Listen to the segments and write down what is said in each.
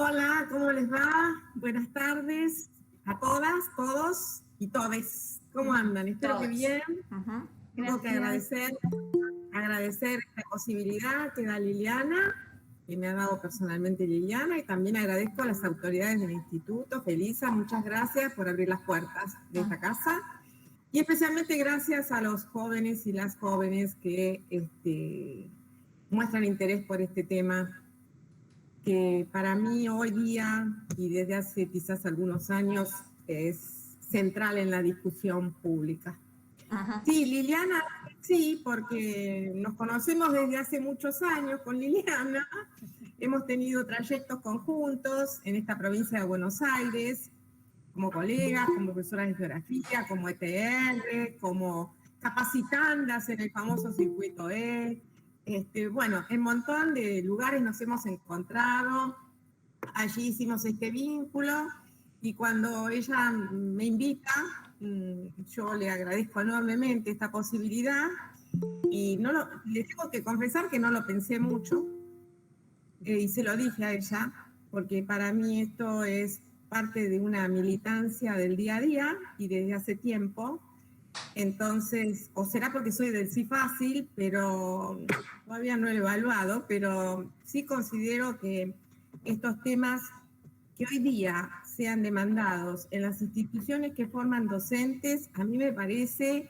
Hola, ¿cómo les va? Buenas tardes a todas, todos y todes. ¿Cómo andan? Espero que bien. Tengo que agradecer esta posibilidad que da Liliana, que me ha dado personalmente Liliana, y también agradezco a las autoridades del instituto. Felisa, muchas gracias por abrir las puertas de esta casa. Y especialmente gracias a los jóvenes y las jóvenes que muestran interés por este tema, que para mí hoy día y desde hace quizás algunos años es central en la discusión pública. Sí, Liliana, sí, porque nos conocemos desde hace muchos años con Liliana, hemos tenido trayectos conjuntos en esta provincia de Buenos Aires, como colegas, como profesoras de geografía, como ETR, como capacitandas en el famoso circuito E. Bueno, en un montón de lugares nos hemos encontrado, allí hicimos este vínculo, y cuando ella me invita, yo le agradezco enormemente esta posibilidad, y le tengo que confesar que no lo pensé mucho, y se lo dije a ella, porque para mí esto es parte de una militancia del día a día y desde hace tiempo. Entonces, o será porque soy del sí fácil, pero todavía no lo he evaluado, pero sí considero que estos temas que hoy día sean demandados en las instituciones que forman docentes, a mí me parece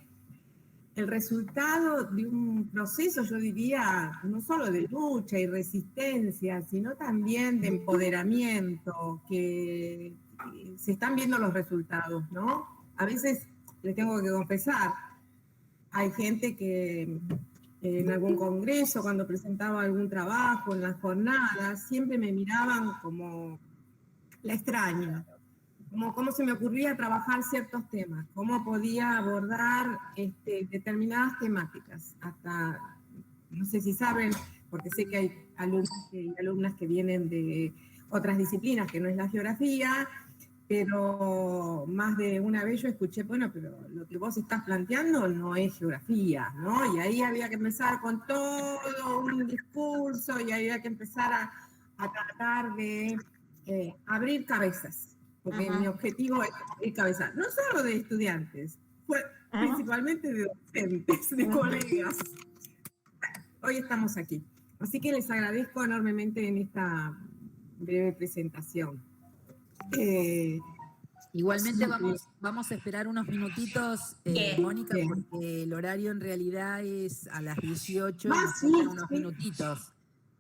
el resultado de un proceso, yo diría, no solo de lucha y resistencia, sino también de empoderamiento, que se están viendo los resultados, ¿no? A veces, les tengo que confesar, hay gente que en algún congreso, cuando presentaba algún trabajo, en las jornadas, siempre me miraban como la extraña, como cómo se me ocurría trabajar ciertos temas, cómo podía abordar determinadas temáticas. Hasta, no sé si saben, porque sé que hay alumnos y alumnas que vienen de otras disciplinas, que no es la geografía, pero más de una vez yo escuché, bueno, pero lo que vos estás planteando no es geografía, ¿no? Y ahí había que empezar con todo un discurso, y había que empezar a tratar de abrir cabezas, porque mi objetivo es abrir cabezas, no solo de estudiantes, principalmente de docentes, de colegas. Hoy estamos aquí. Así que les agradezco enormemente en esta breve presentación. Igualmente vamos a esperar unos minutitos, Mónica, porque el horario en realidad es a las 18 y nos faltan unos minutitos,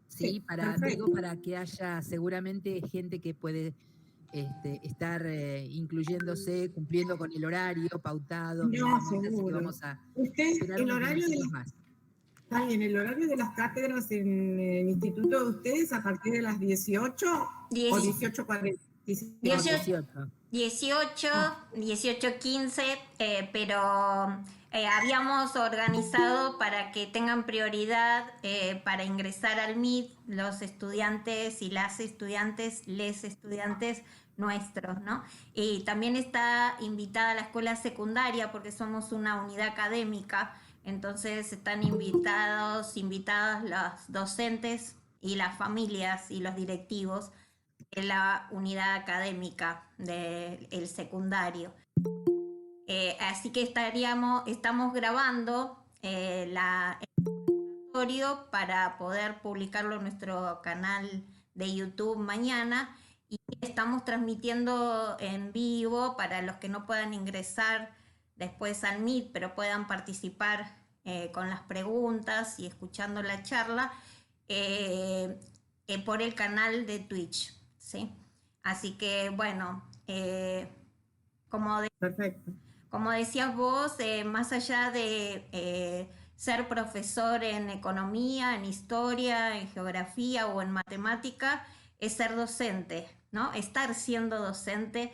¿sí? Para que haya seguramente gente que puede estar incluyéndose, cumpliendo con el horario pautado. No, seguro. Vamos a esperar unos minutitos más. Está bien, el horario de las cátedras en el instituto de ustedes a partir de las 18 o 18:45. 18:15, pero habíamos organizado para que tengan prioridad para ingresar al MIT los estudiantes y las estudiantes, les estudiantes nuestros, ¿no? Y también está invitada la escuela secundaria porque somos una unidad académica, entonces están invitadas los docentes y las familias y los directivos de la unidad académica del secundario. Así que estamos grabando el laboratorio para poder publicarlo en nuestro canal de YouTube mañana, y estamos transmitiendo en vivo para los que no puedan ingresar después al Meet, pero puedan participar con las preguntas y escuchando la charla por el canal de Twitch, ¿sí? Así que bueno, como decías vos, más allá de ser profesor en economía, en historia, en geografía o en matemática, es ser docente, ¿no? Estar siendo docente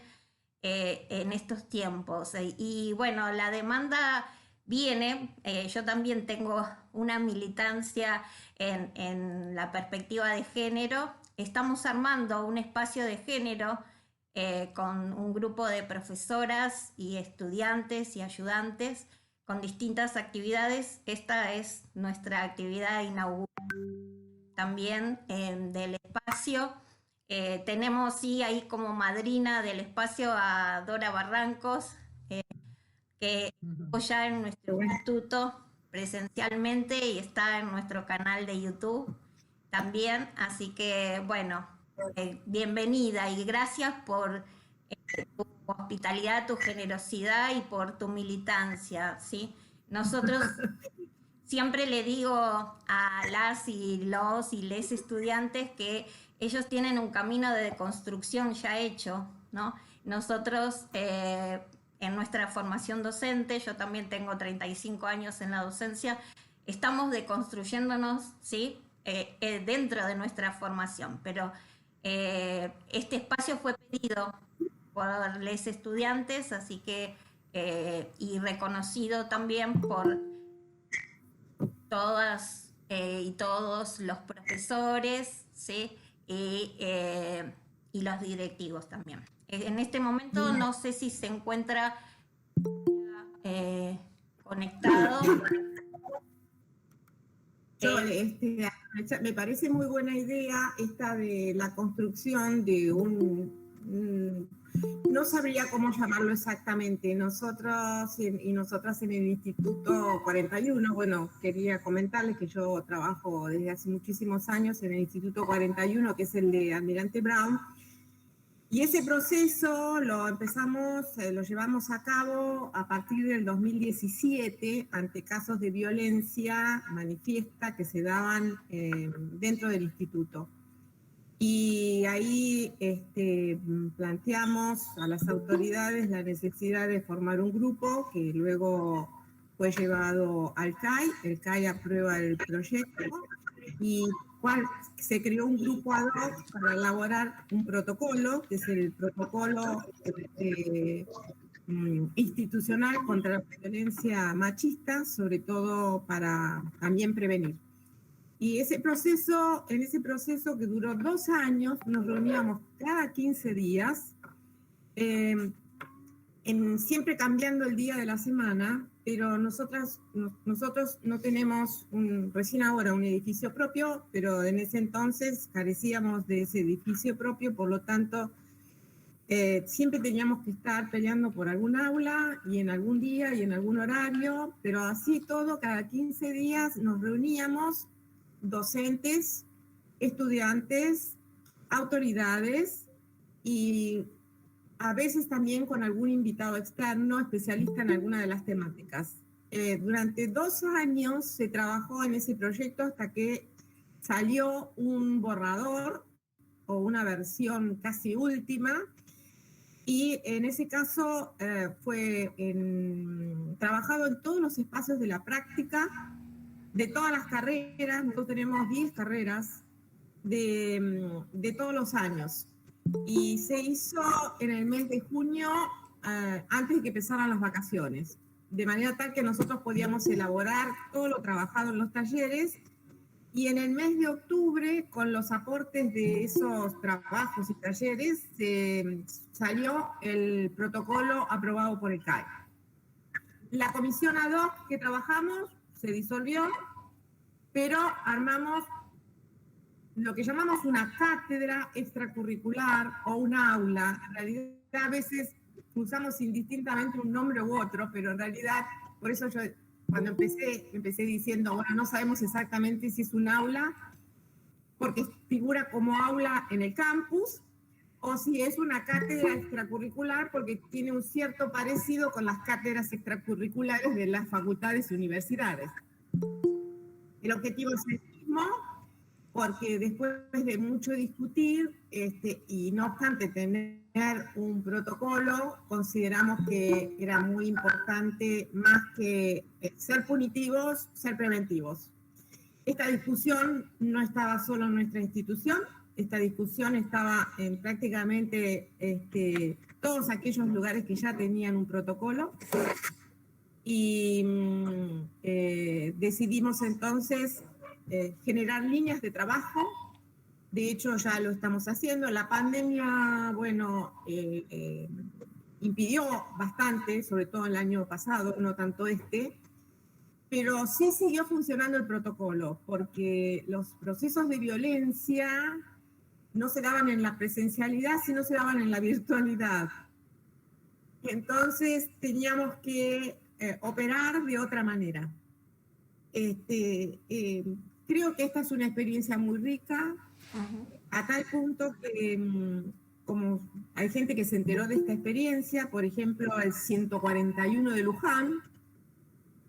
en estos tiempos. Y bueno, la demanda viene, yo también tengo una militancia en la perspectiva de género. Estamos armando un espacio de género con un grupo de profesoras y estudiantes y ayudantes con distintas actividades. Esta es nuestra actividad inaugural también del espacio. Tenemos, sí, ahí como madrina del espacio a Dora Barrancos, que apoya en nuestro instituto presencialmente y está en nuestro canal de YouTube también. Así que, bueno, bienvenida y gracias por tu hospitalidad, tu generosidad y por tu militancia, ¿sí? Nosotros siempre le digo a las y los y les estudiantes que ellos tienen un camino de deconstrucción ya hecho, ¿no? Nosotros en nuestra formación docente, yo también tengo 35 años en la docencia, estamos deconstruyéndonos, ¿sí? Dentro de nuestra formación, pero este espacio fue pedido por los estudiantes, así que y reconocido también por todas y todos los profesores, ¿sí? Y los directivos también. En este momento no sé si se encuentra conectado. Me parece muy buena idea esta de la construcción de un no sabría cómo llamarlo exactamente. Nosotros y nosotras en el Instituto 41, bueno, quería comentarles que yo trabajo desde hace muchísimos años en el Instituto 41, que es el de Almirante Brown, y ese proceso lo llevamos a cabo a partir del 2017 ante casos de violencia manifiesta que se daban dentro del instituto. Y ahí planteamos a las autoridades la necesidad de formar un grupo que luego fue llevado al CAI. El CAI aprueba el proyecto y se creó un grupo ad hoc para elaborar un protocolo, que es el protocolo institucional contra la violencia machista, sobre todo para también prevenir. Y en ese proceso que duró 2 años, nos reuníamos cada 15 días, siempre cambiando el día de la semana, pero nosotros no tenemos recién ahora un edificio propio, pero en ese entonces carecíamos de ese edificio propio, por lo tanto, siempre teníamos que estar peleando por algún aula y en algún día y en algún horario, pero así todo, cada 15 días nos reuníamos, docentes, estudiantes, autoridades y a veces también con algún invitado externo, especialista en alguna de las temáticas. Durante 2 años se trabajó en ese proyecto hasta que salió un borrador o una versión casi última, y en ese caso fue trabajado en todos los espacios de la práctica, de todas las carreras. Nosotros tenemos 10 carreras de todos los años. Y se hizo en el mes de junio, antes de que empezaran las vacaciones, de manera tal que nosotros podíamos elaborar todo lo trabajado en los talleres, y en el mes de octubre, con los aportes de esos trabajos y talleres, salió el protocolo aprobado por el CAI. La comisión ad hoc que trabajamos se disolvió, pero armamos lo que llamamos una cátedra extracurricular o un aula. En realidad a veces usamos indistintamente un nombre u otro, pero en realidad, por eso yo cuando empecé diciendo, bueno, no sabemos exactamente si es un aula, porque figura como aula en el campus, o si es una cátedra extracurricular, porque tiene un cierto parecido con las cátedras extracurriculares de las facultades y universidades. El objetivo es el mismo, porque después de mucho discutir, y no obstante tener un protocolo, consideramos que era muy importante, más que ser punitivos, ser preventivos. Esta discusión no estaba solo en nuestra institución, esta discusión estaba en prácticamente todos aquellos lugares que ya tenían un protocolo, y decidimos entonces generar líneas de trabajo. De hecho, ya lo estamos haciendo. La pandemia, bueno, impidió bastante, sobre todo el año pasado, no tanto pero sí siguió funcionando el protocolo, porque los procesos de violencia no se daban en la presencialidad, sino se daban en la virtualidad. Entonces teníamos que operar de otra manera. Creo que esta es una experiencia muy rica, a tal punto que como hay gente que se enteró de esta experiencia, por ejemplo, el 141 de Luján.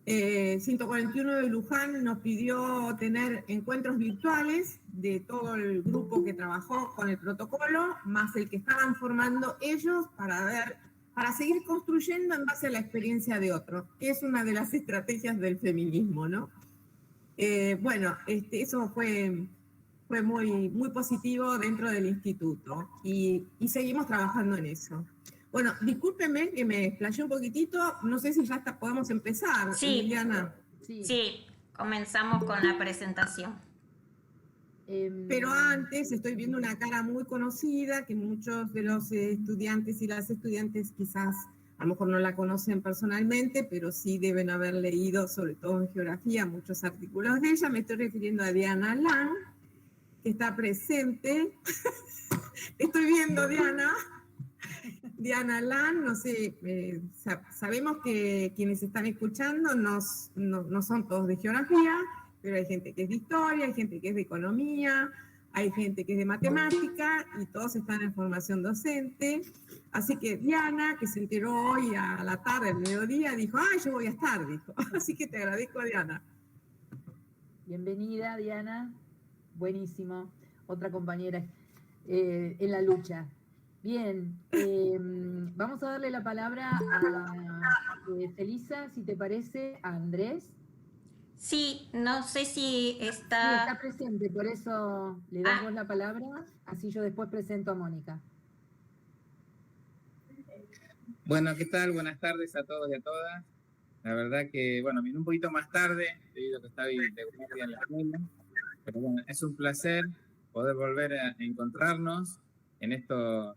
141 de Luján nos pidió tener encuentros virtuales de todo el grupo que trabajó con el protocolo, más el que estaban formando ellos para seguir construyendo en base a la experiencia de otros, que es una de las estrategias del feminismo, ¿no? Eso fue muy, muy positivo dentro del instituto y seguimos trabajando en eso. Bueno, discúlpenme que me explayé un poquitito, no sé si ya podemos empezar, sí, Liliana. Sí, comenzamos con la presentación. Pero antes estoy viendo una cara muy conocida, que muchos de los estudiantes y las estudiantes quizás a lo mejor no la conocen personalmente, pero sí deben haber leído, sobre todo en geografía, muchos artículos de ella. Me estoy refiriendo a Diana Lang, que está presente. Estoy viendo, Diana. Diana Lang, no sé, sabemos que quienes están escuchando no son todos de geografía, pero hay gente que es de historia, hay gente que es de economía, hay gente que es de matemática y todos están en formación docente. Así que Diana, que se enteró hoy a la tarde, al mediodía, dijo, yo voy a estar, dijo. Así que te agradezco, Diana. Bienvenida, Diana. Buenísimo. Otra compañera en la lucha. Bien, vamos a darle la palabra a Felisa, si te parece, a Andrés. Sí, no sé si está... Sí, está presente, por eso le damos la palabra, así yo después presento a Mónica. Bueno, ¿qué tal? Buenas tardes a todos y a todas. La verdad que, bueno, vine un poquito más tarde, debido a que estaba de guardia en la escuela, pero bueno, es un placer poder volver a encontrarnos en estos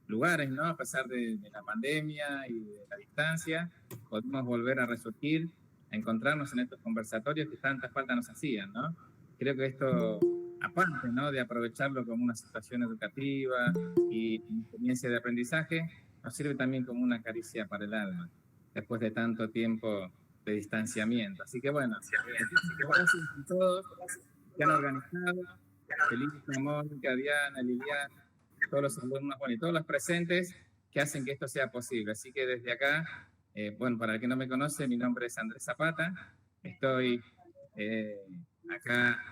lugares, ¿no? A pesar de la pandemia y de la distancia, podemos volver a resurgir, a encontrarnos en estos conversatorios que tanta falta nos hacían, ¿no? Creo que esto, aparte, ¿no? De aprovecharlo como una situación educativa y experiencia de aprendizaje, nos sirve también como una caricia para el alma, después de tanto tiempo de distanciamiento. Así que bueno, gracias a todos que han organizado, Felisa, Mónica, Diana, Liliana, todos los alumnos, bueno, y todos los presentes que hacen que esto sea posible. Así que desde acá, bueno, para el que no me conoce, mi nombre es Andrés Zapata, estoy acá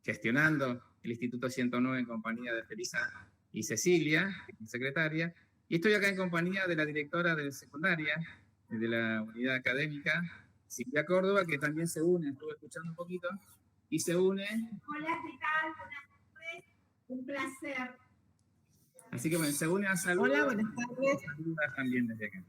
gestionando el Instituto 109 en compañía de Felisa y Cecilia, secretaria, y estoy acá en compañía de la directora de secundaria, de la unidad académica, Silvia Córdoba, que también se une, estuve escuchando un poquito, y se une. Hola, ¿qué tal? Buenas tardes, un placer. Así que bueno, se une a saludos. Hola, buenas tardes. Saludos también desde acá.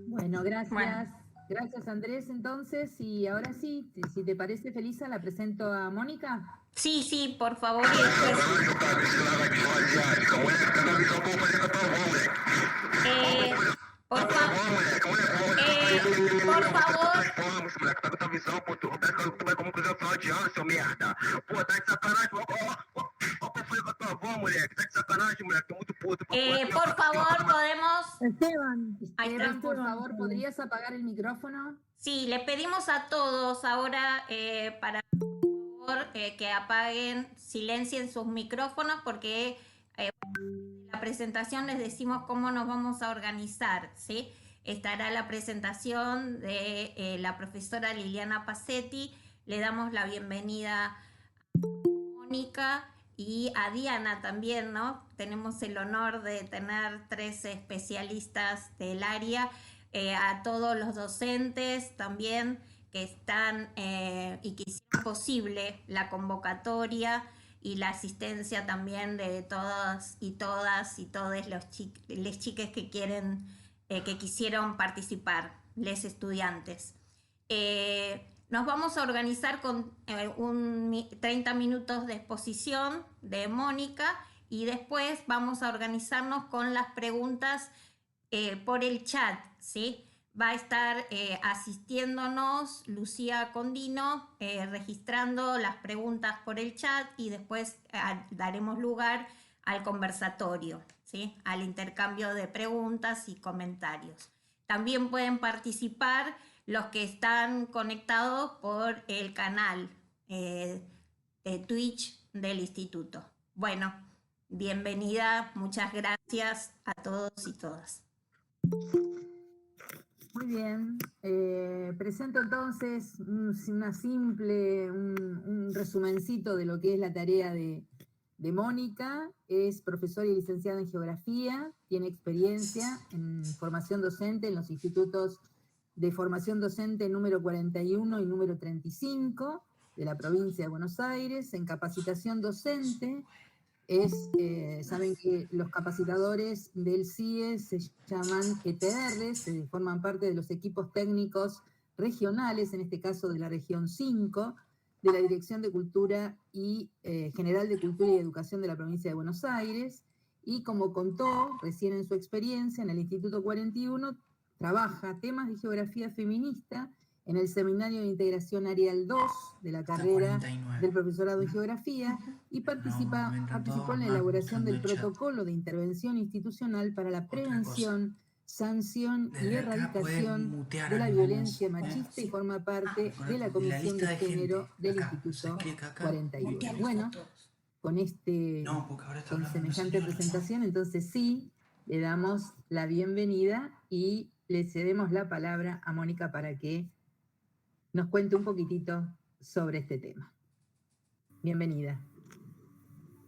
Bueno, gracias. Gracias, Andrés, entonces, y ahora sí, si te parece, Felisa, la presento a Mónica. Sí, por favor. Por favor. Por favor, podemos... Esteban, por favor, ¿podrías apagar el micrófono? Sí, le pedimos a todos ahora para que apaguen, silencien sus micrófonos, porque en la presentación les decimos cómo nos vamos a organizar, ¿sí? Estará la presentación de la profesora Liliana Pacetti, le damos la bienvenida a Mónica y a Diana también, ¿no? Tenemos el honor de tener 3 especialistas del área, a todos los docentes también que están y que hicieron posible la convocatoria y la asistencia también de todas y todos los chiques que quieren, que quisieron participar, les estudiantes. Nos vamos a organizar con 30 minutos de exposición de Mónica y después vamos a organizarnos con las preguntas por el chat, ¿sí? va a estar asistiéndonos Lucía Condino, registrando las preguntas por el chat y después daremos lugar al conversatorio, ¿sí? Al intercambio de preguntas y comentarios. También pueden participar los que están conectados por el canal de Twitch del instituto. Bueno, bienvenida, muchas gracias a todos y todas. Muy bien, presento entonces un resumencito de lo que es la tarea de Mónica. Es profesora y licenciada en Geografía, tiene experiencia en formación docente en los institutos de formación docente número 41 y número 35 de la provincia de Buenos Aires, en capacitación docente. Saben que los capacitadores del CIE se llaman ETR, forman parte de los equipos técnicos regionales, en este caso de la región 5, de la Dirección de Cultura y General de Cultura y Educación de la provincia de Buenos Aires, y como contó recién en su experiencia en el Instituto 41, trabaja temas de geografía feminista en el Seminario de Integración Arial 2 de la carrera del profesorado en Geografía y participó en la elaboración del protocolo de intervención institucional para la prevención, sanción y erradicación de la violencia machista y forma parte de la Comisión de Género del Instituto 41. Bueno, con semejante presentación, entonces sí, le damos la bienvenida y le cedemos la palabra a Mónica para que nos cuente un poquitito sobre este tema. Bienvenida.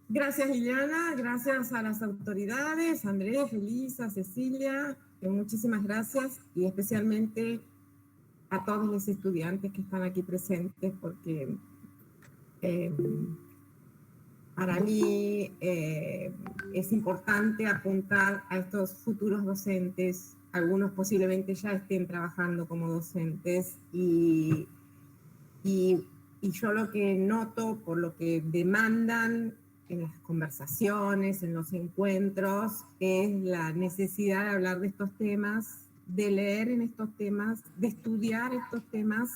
Gracias, Liliana. Gracias a las autoridades, a Andrés, Elisa, Cecilia. Muchísimas gracias y especialmente a todos los estudiantes que están aquí presentes porque para mí es importante apuntar a estos futuros docentes. Algunos posiblemente ya estén trabajando como docentes y yo lo que noto por lo que demandan en las conversaciones, en los encuentros, es la necesidad de hablar de estos temas, de leer en estos temas, de estudiar estos temas,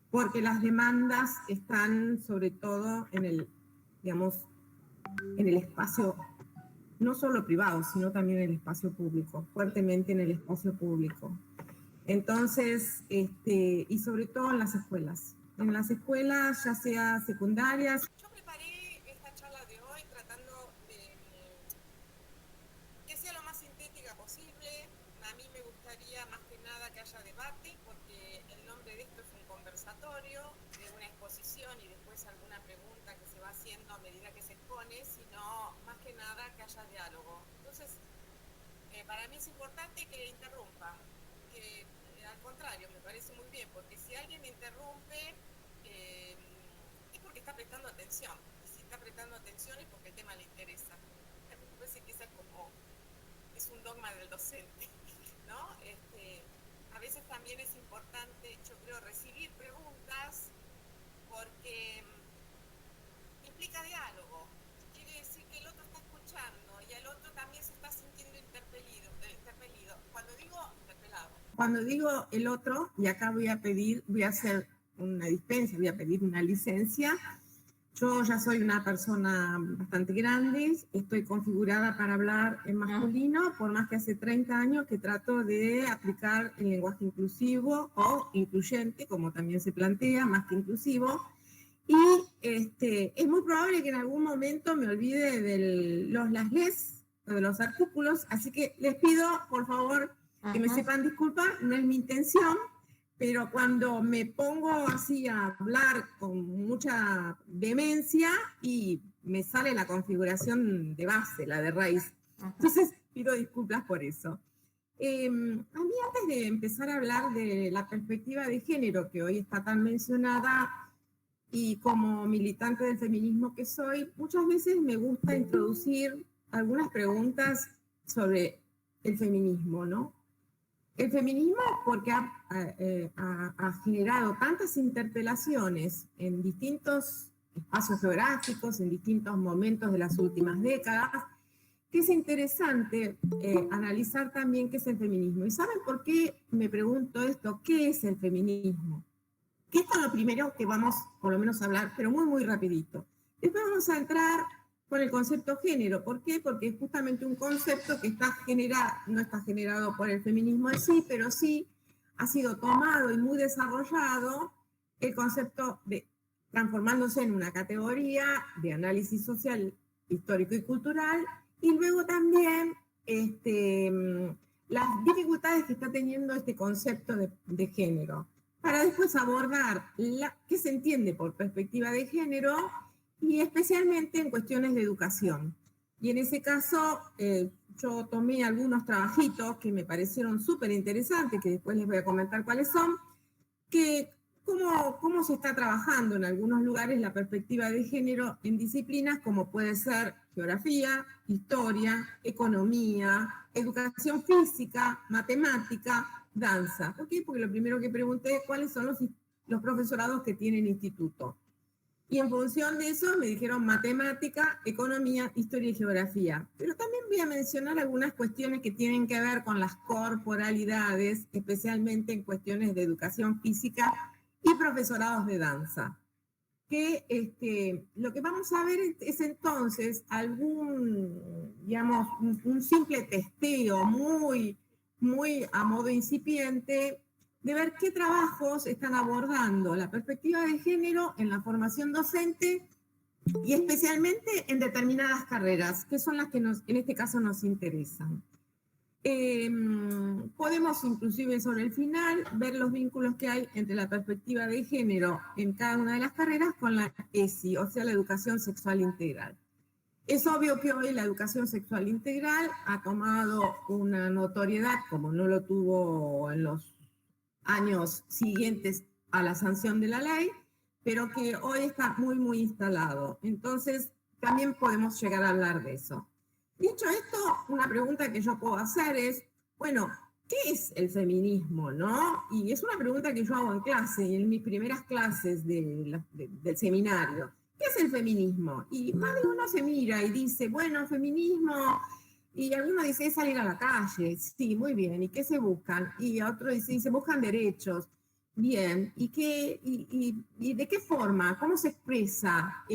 porque las demandas están sobre todo en el espacio no solo privado, sino también en el espacio público, fuertemente en el espacio público. Entonces, y sobre todo en las escuelas. En las escuelas, ya sea secundarias. Yo preparé esta charla de hoy tratando de que sea lo más sintética posible. A mí me gustaría más que nada que haya debate, porque el nombre de esto es un conversatorio, de una exposición y después alguna pregunta que se va haciendo a medida que se expone, sino más que nada que haya diálogo. Entonces, para mí es importante que interrumpa, que al contrario, me parece muy bien, porque si alguien interrumpe, es porque está prestando atención. Y si está prestando atención es porque el tema le interesa. Me parece que esa es un dogma del docente, ¿no? A veces también es importante, yo creo, recibir preguntas porque implica diálogo. Quiere decir que el otro está escuchando y el otro también se está sintiendo interpelido. Cuando digo el otro, y acá voy a hacer una dispensa, voy a pedir una licencia. Yo ya soy una persona bastante grande, estoy configurada para hablar en masculino, por más que hace 30 años que trato de aplicar el lenguaje inclusivo o incluyente, como también se plantea, más que inclusivo. Y es muy probable que en algún momento me olvide de las les, de los artículos, así que les pido, por favor, que me sepan disculpar, no es mi intención, pero cuando me pongo así a hablar con mucha vehemencia y me sale la configuración de base, la de raíz. Entonces pido disculpas por eso. A mí antes de empezar a hablar de la perspectiva de género, que hoy está tan mencionada, y como militante del feminismo que soy, muchas veces me gusta introducir algunas preguntas sobre el feminismo, ¿no? El feminismo porque ha generado tantas interpelaciones en distintos espacios geográficos, en distintos momentos de las últimas décadas, que es interesante analizar también qué es el feminismo. ¿Y saben por qué me pregunto esto? ¿Qué es el feminismo? Que esto es lo primero que vamos, por lo menos, a hablar, pero muy, muy rapidito. Después vamos a entrar con el concepto género. ¿Por qué? Porque es justamente un concepto que no está generado por el feminismo en sí, pero sí ha sido tomado y muy desarrollado el concepto de transformándose en una categoría de análisis social, histórico y cultural, y luego también las dificultades que está teniendo este concepto de género, para después abordar qué se entiende por perspectiva de género, y especialmente en cuestiones de educación. Y en ese caso, yo tomé algunos trabajitos que me parecieron súper interesantes, que después les voy a comentar cuáles son, que cómo se está trabajando en algunos lugares la perspectiva de género en disciplinas como puede ser geografía, historia, economía, educación física, matemática, danza. ¿Por qué? Porque lo primero que pregunté es cuáles son los profesorados que tienen instituto. Y en función de eso me dijeron matemática, economía, historia y geografía. Pero también voy a mencionar algunas cuestiones que tienen que ver con las corporalidades, especialmente en cuestiones de educación física y profesorados de danza. Que lo que vamos a ver es entonces un simple testeo muy, muy a modo incipiente de ver qué trabajos están abordando la perspectiva de género en la formación docente y especialmente en determinadas carreras, que son las que en este caso nos interesan. Podemos inclusive sobre el final ver los vínculos que hay entre la perspectiva de género en cada una de las carreras con la ESI, o sea, la educación sexual integral. Es obvio que hoy la educación sexual integral ha tomado una notoriedad como no lo tuvo en los años siguientes a la sanción de la ley, pero que hoy está muy, muy instalado. Entonces, también podemos llegar a hablar de eso. Dicho esto, una pregunta que yo puedo hacer es, bueno, ¿qué es el feminismo, no? Y es una pregunta que yo hago en clase, y en mis primeras clases del seminario. ¿Qué es el feminismo? Y más de uno se mira y dice, bueno, feminismo... Y alguno dice, es salir a la calle. Sí, muy bien. ¿Y qué se buscan? Y otro dice, se buscan derechos. Bien. ¿Y de qué forma? ¿Cómo se expresa?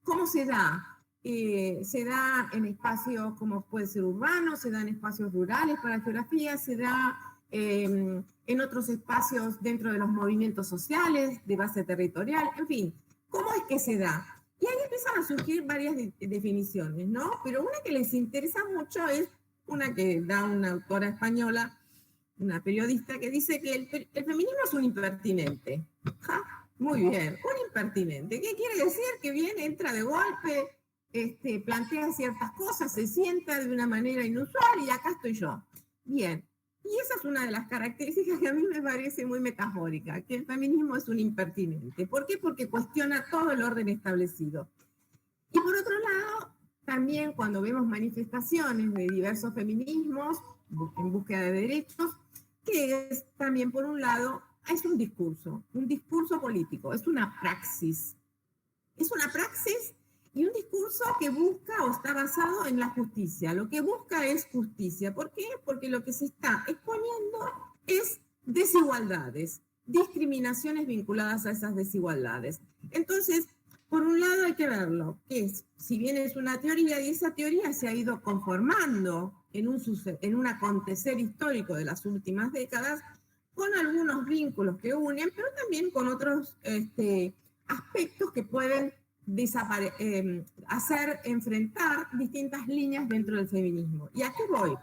¿Cómo se da? Se da en espacios como puede ser urbanos, se da en espacios rurales para geografía, se da en otros espacios dentro de los movimientos sociales, de base territorial, en fin. ¿Cómo es que se da? Y ahí empiezan a surgir varias definiciones, ¿no? Pero una que les interesa mucho es una que da una autora española, una periodista, que dice que el feminismo es un impertinente. ¿Ja? Muy bien, un impertinente. ¿Qué quiere decir? Que viene, entra de golpe, plantea ciertas cosas, se sienta de una manera inusual y acá estoy yo. Bien. Y esa es una de las características que a mí me parece muy metafórica, que el feminismo es un impertinente. ¿Por qué? Porque cuestiona todo el orden establecido. Y por otro lado, también cuando vemos manifestaciones de diversos feminismos en búsqueda de derechos, que es también, por un lado, es un discurso político, es una praxis. Es una praxis y un discurso que busca o está basado en la justicia. Lo que busca es justicia. ¿Por qué? Porque lo que se está exponiendo es desigualdades, discriminaciones vinculadas a esas desigualdades. Entonces, por un lado hay que verlo, que es, si bien es una teoría, y esa teoría se ha ido conformando en un acontecer histórico de las últimas décadas, con algunos vínculos que unen, pero también con otros aspectos que pueden hacer enfrentar distintas líneas dentro del feminismo. ¿Y a qué voy?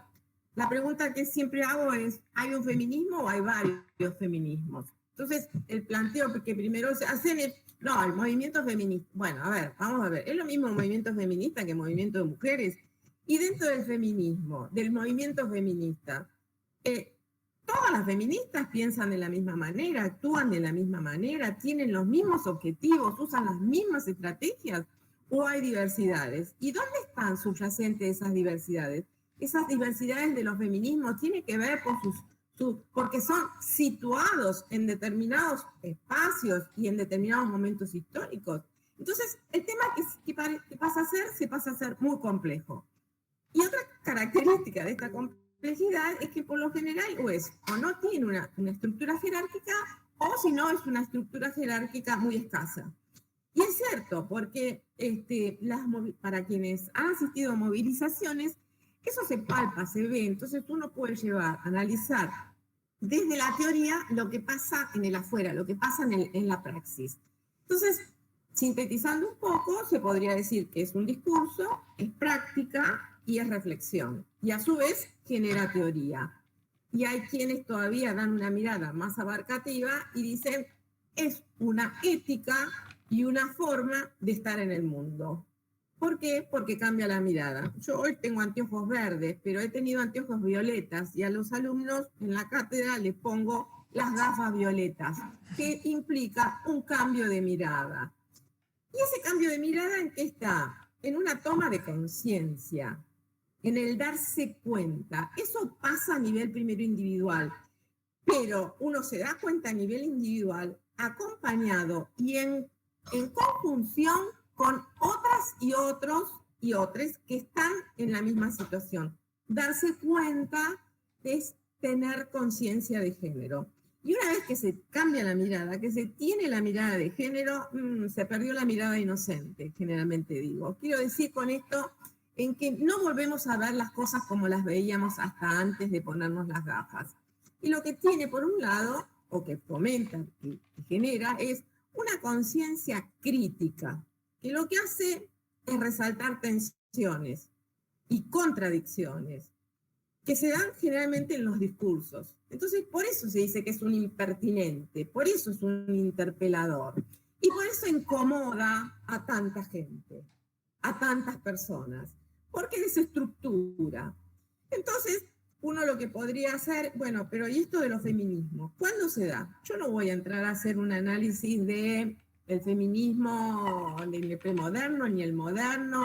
La pregunta que siempre hago es, ¿hay un feminismo o hay varios feminismos? Entonces, el planteo que primero se hace es, no, el movimiento feminista. Bueno, a ver, vamos a ver, ¿es lo mismo el movimiento feminista que el movimiento de mujeres? Y dentro del feminismo, del movimiento feminista, todas las feministas piensan de la misma manera, actúan de la misma manera, tienen los mismos objetivos, usan las mismas estrategias, o hay diversidades. ¿Y dónde están subyacentes esas diversidades? Esas diversidades de los feminismos tienen que ver con porque son situados en determinados espacios y en determinados momentos históricos. Entonces, el tema que pasa a ser, se pasa a ser muy complejo. Y otra característica de esta complejidad es que por lo general o no tiene una estructura jerárquica, o si no es una estructura jerárquica muy escasa. Y es cierto, porque para quienes han asistido a movilizaciones, eso se palpa, se ve, entonces uno puede analizar desde la teoría lo que pasa en el afuera, lo que pasa en la praxis. Entonces, sintetizando un poco, se podría decir que es un discurso, es práctica y es reflexión. Y a su vez genera teoría. Y hay quienes todavía dan una mirada más abarcativa y dicen, es una ética y una forma de estar en el mundo. ¿Por qué? Porque cambia la mirada. Yo hoy tengo anteojos verdes, pero he tenido anteojos violetas y a los alumnos en la cátedra les pongo las gafas violetas, que implica un cambio de mirada. ¿Y ese cambio de mirada en qué está? En una toma de conciencia, en el darse cuenta. Eso pasa a nivel primero individual, pero uno se da cuenta a nivel individual, acompañado y en conjunción con otras y otros y otras que están en la misma situación. Darse cuenta es tener conciencia de género. Y una vez que se cambia la mirada, que se tiene la mirada de género, se perdió la mirada inocente, generalmente digo. Quiero decir con esto en que no volvemos a ver las cosas como las veíamos hasta antes de ponernos las gafas. Y lo que tiene por un lado, o que fomenta, que genera, es una conciencia crítica, que lo que hace es resaltar tensiones y contradicciones que se dan generalmente en los discursos. Entonces, por eso se dice que es un impertinente, por eso es un interpelador, y por eso incomoda a tanta gente, a tantas personas, porque desestructura. Entonces, uno lo que podría hacer, bueno, pero ¿y esto de los feminismos? ¿Cuándo se da? Yo no voy a entrar a hacer un análisis de el feminismo ni el premoderno ni el moderno.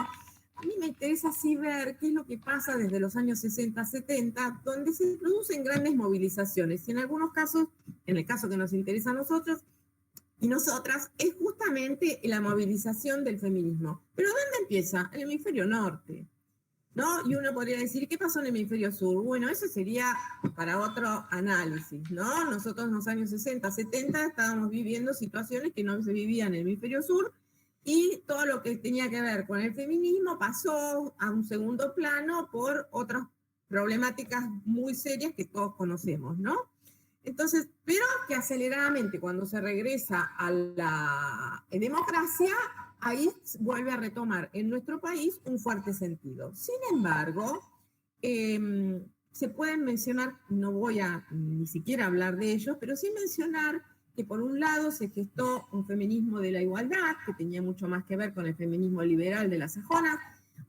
A mí me interesa así ver qué es lo que pasa desde los años 60, 70, donde se producen grandes movilizaciones. Y en algunos casos, en el caso que nos interesa a nosotros y nosotras, es justamente la movilización del feminismo. ¿Pero dónde empieza? En el hemisferio norte, ¿no? Y uno podría decir, ¿qué pasó en el hemisferio sur? Bueno, eso sería para otro análisis, ¿no? Nosotros en los años 60, 70 estábamos viviendo situaciones que no se vivían en el hemisferio sur y todo lo que tenía que ver con el feminismo pasó a un segundo plano por otras problemáticas muy serias que todos conocemos, ¿no? Entonces, pero que aceleradamente cuando se regresa a la democracia, ahí vuelve a retomar en nuestro país un fuerte sentido. Sin embargo, se pueden mencionar, no voy a ni siquiera hablar de ellos, pero sí mencionar que por un lado se gestó un feminismo de la igualdad, que tenía mucho más que ver con el feminismo liberal de las sajonas,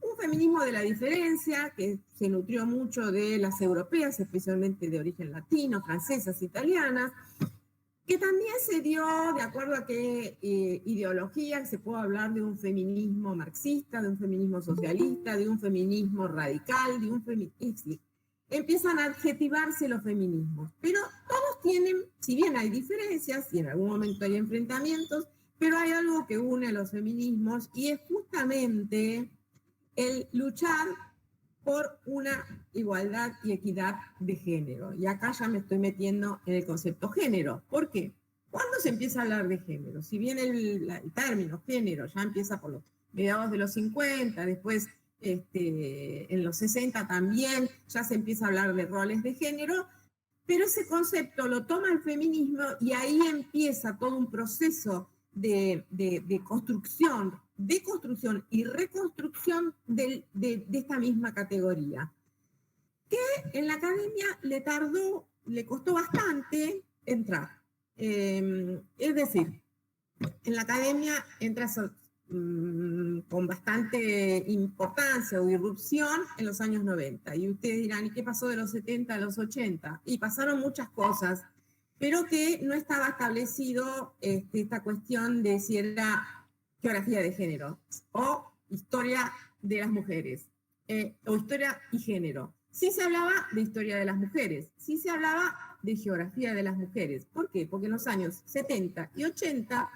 un feminismo de la diferencia, que se nutrió mucho de las europeas, especialmente de origen latino, francesas, italianas, que también se dio de acuerdo a qué ideología se puede hablar de un feminismo marxista, de un feminismo socialista, de un feminismo radical, de un feminismo... Empiezan a adjetivarse los feminismos, pero todos tienen, si bien hay diferencias y en algún momento hay enfrentamientos, pero hay algo que une a los feminismos y es justamente el luchar por una igualdad y equidad de género. Y acá ya me estoy metiendo en el concepto género. ¿Por qué? ¿Cuándo se empieza a hablar de género? Si bien el término género ya empieza por los mediados de los 50, después en los 60 también ya se empieza a hablar de roles de género, pero ese concepto lo toma el feminismo y ahí empieza todo un proceso de construcción y reconstrucción de esta misma categoría, que en la academia le costó bastante entrar. Es decir, en la academia entra con bastante importancia o irrupción en los años 90. Y ustedes dirán, ¿y qué pasó de los 70 a los 80? Y pasaron muchas cosas, pero que no estaba establecido esta cuestión de si era geografía de género o historia de las mujeres o historia y género. Sí se hablaba de historia de las mujeres, sí se hablaba de geografía de las mujeres. ¿Por qué? Porque en los años 70 y 80,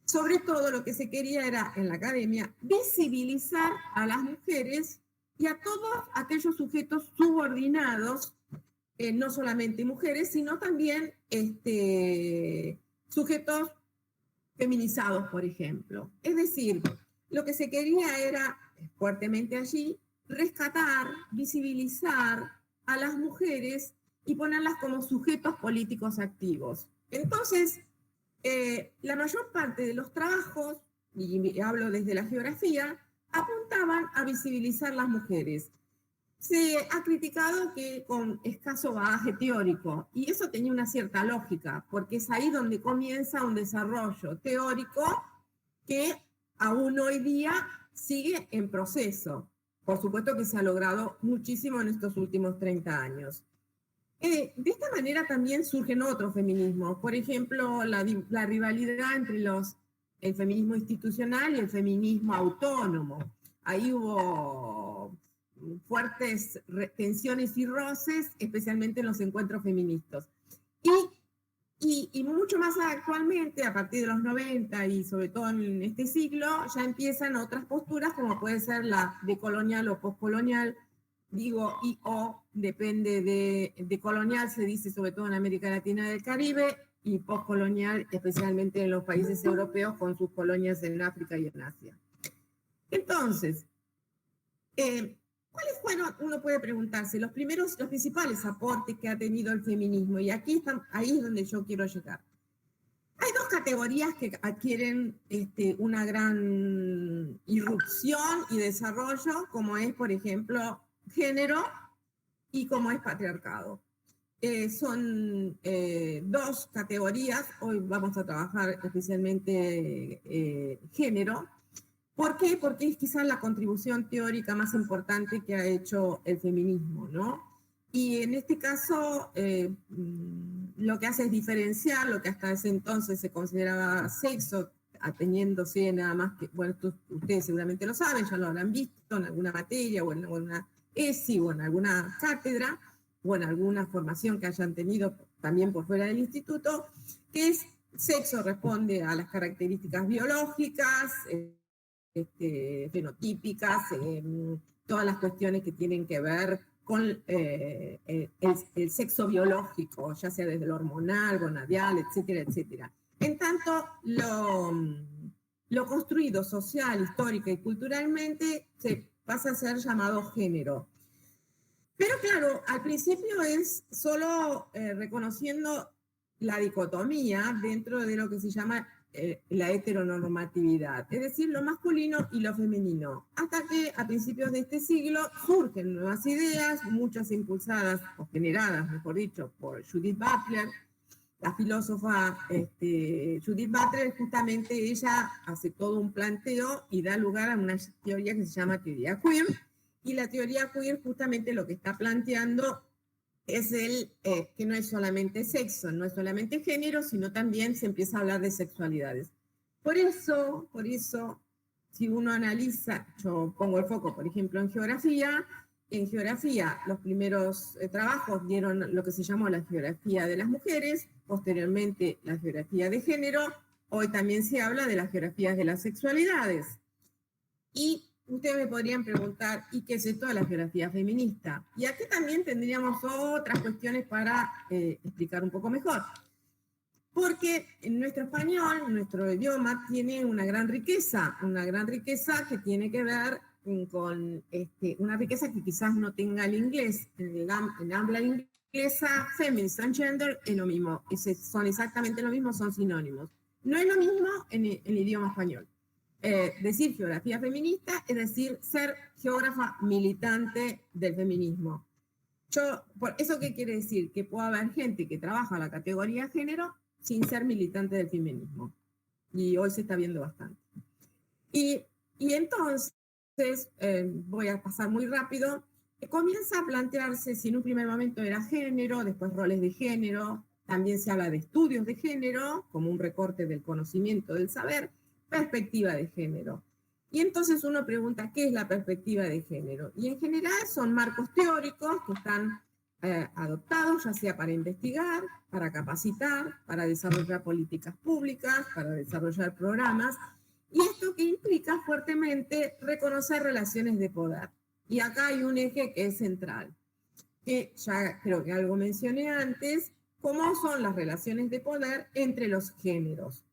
sobre todo lo que se quería era en la academia visibilizar a las mujeres y a todos aquellos sujetos subordinados, no solamente mujeres, sino también sujetos feminizados, por ejemplo. Es decir, lo que se quería era, fuertemente allí, rescatar, visibilizar a las mujeres y ponerlas como sujetos políticos activos. Entonces, la mayor parte de los trabajos, y hablo desde la geografía, apuntaban a visibilizar las mujeres. Se ha criticado que con escaso bagaje teórico, y eso tenía una cierta lógica, porque es ahí donde comienza un desarrollo teórico que aún hoy día sigue en proceso. Por supuesto que se ha logrado muchísimo en estos últimos 30 años. De esta manera también surgen otros feminismos, por ejemplo, la rivalidad entre el feminismo institucional y el feminismo autónomo. Ahí hubo fuertes tensiones y roces, especialmente en los encuentros feministas. Y mucho más actualmente, a partir de los 90 y sobre todo en este siglo, ya empiezan otras posturas, como puede ser la decolonial o postcolonial. Digo y o, depende de colonial, se dice sobre todo en América Latina y del Caribe, y postcolonial, especialmente en los países europeos con sus colonias en África y en Asia. Entonces, ¿cuáles fueron, uno puede preguntarse, los principales aportes que ha tenido el feminismo? Y ahí es donde yo quiero llegar. Hay dos categorías que adquieren una gran irrupción y desarrollo, como es, por ejemplo, género y como es patriarcado. Son dos categorías, hoy vamos a trabajar especialmente género. ¿Por qué? Porque es quizás la contribución teórica más importante que ha hecho el feminismo, ¿no? Y en este caso, lo que hace es diferenciar lo que hasta ese entonces se consideraba sexo, ateniéndose nada más que, bueno, ustedes seguramente lo saben, ya lo habrán visto en alguna materia o en una ESI o en alguna cátedra o en alguna formación que hayan tenido también por fuera del instituto, que es sexo responde a las características biológicas, fenotípicas, todas las cuestiones que tienen que ver con el sexo biológico, ya sea desde lo hormonal, gonadial, etcétera, etcétera. En tanto, lo construido social, histórica y culturalmente se pasa a ser llamado género. Pero claro, al principio es solo reconociendo la dicotomía dentro de lo que se llama la heteronormatividad, es decir, lo masculino y lo femenino, hasta que a principios de este siglo surgen nuevas ideas, muchas impulsadas o generadas, mejor dicho, por Judith Butler. La filósofa Judith Butler, justamente ella hace todo un planteo y da lugar a una teoría que se llama teoría queer, y la teoría queer justamente lo que está planteando es que no es solamente sexo, no es solamente género, sino también se empieza a hablar de sexualidades. Por eso, si uno analiza, yo pongo el foco, por ejemplo, en geografía los primeros trabajos dieron lo que se llamó la geografía de las mujeres, posteriormente la geografía de género, hoy también se habla de las geografías de las sexualidades. Y ustedes me podrían preguntar, ¿y qué es esto de la geografía feminista? Y aquí también tendríamos otras cuestiones para explicar un poco mejor. Porque en nuestro español, nuestro idioma, tiene una gran riqueza que tiene que ver con una riqueza que quizás no tenga el inglés. En habla inglesa, feminist and gender es lo mismo, son exactamente lo mismo, son sinónimos. No es lo mismo en el idioma español. Decir geografía feminista es decir ser geógrafa militante del feminismo. ¿Eso qué quiere decir? Que puede haber gente que trabaja la categoría género sin ser militante del feminismo. Y hoy se está viendo bastante. Y entonces, voy a pasar muy rápido, comienza a plantearse, si en un primer momento era género, después roles de género, también se habla de estudios de género, como un recorte del conocimiento del saber, perspectiva de género. Y entonces uno pregunta, ¿qué es la perspectiva de género? Y en general son marcos teóricos que están adoptados, ya sea para investigar, para capacitar, para desarrollar políticas públicas, para desarrollar programas, y esto que implica fuertemente reconocer relaciones de poder. Y acá hay un eje que es central, que ya creo que algo mencioné antes, cómo son las relaciones de poder entre los géneros.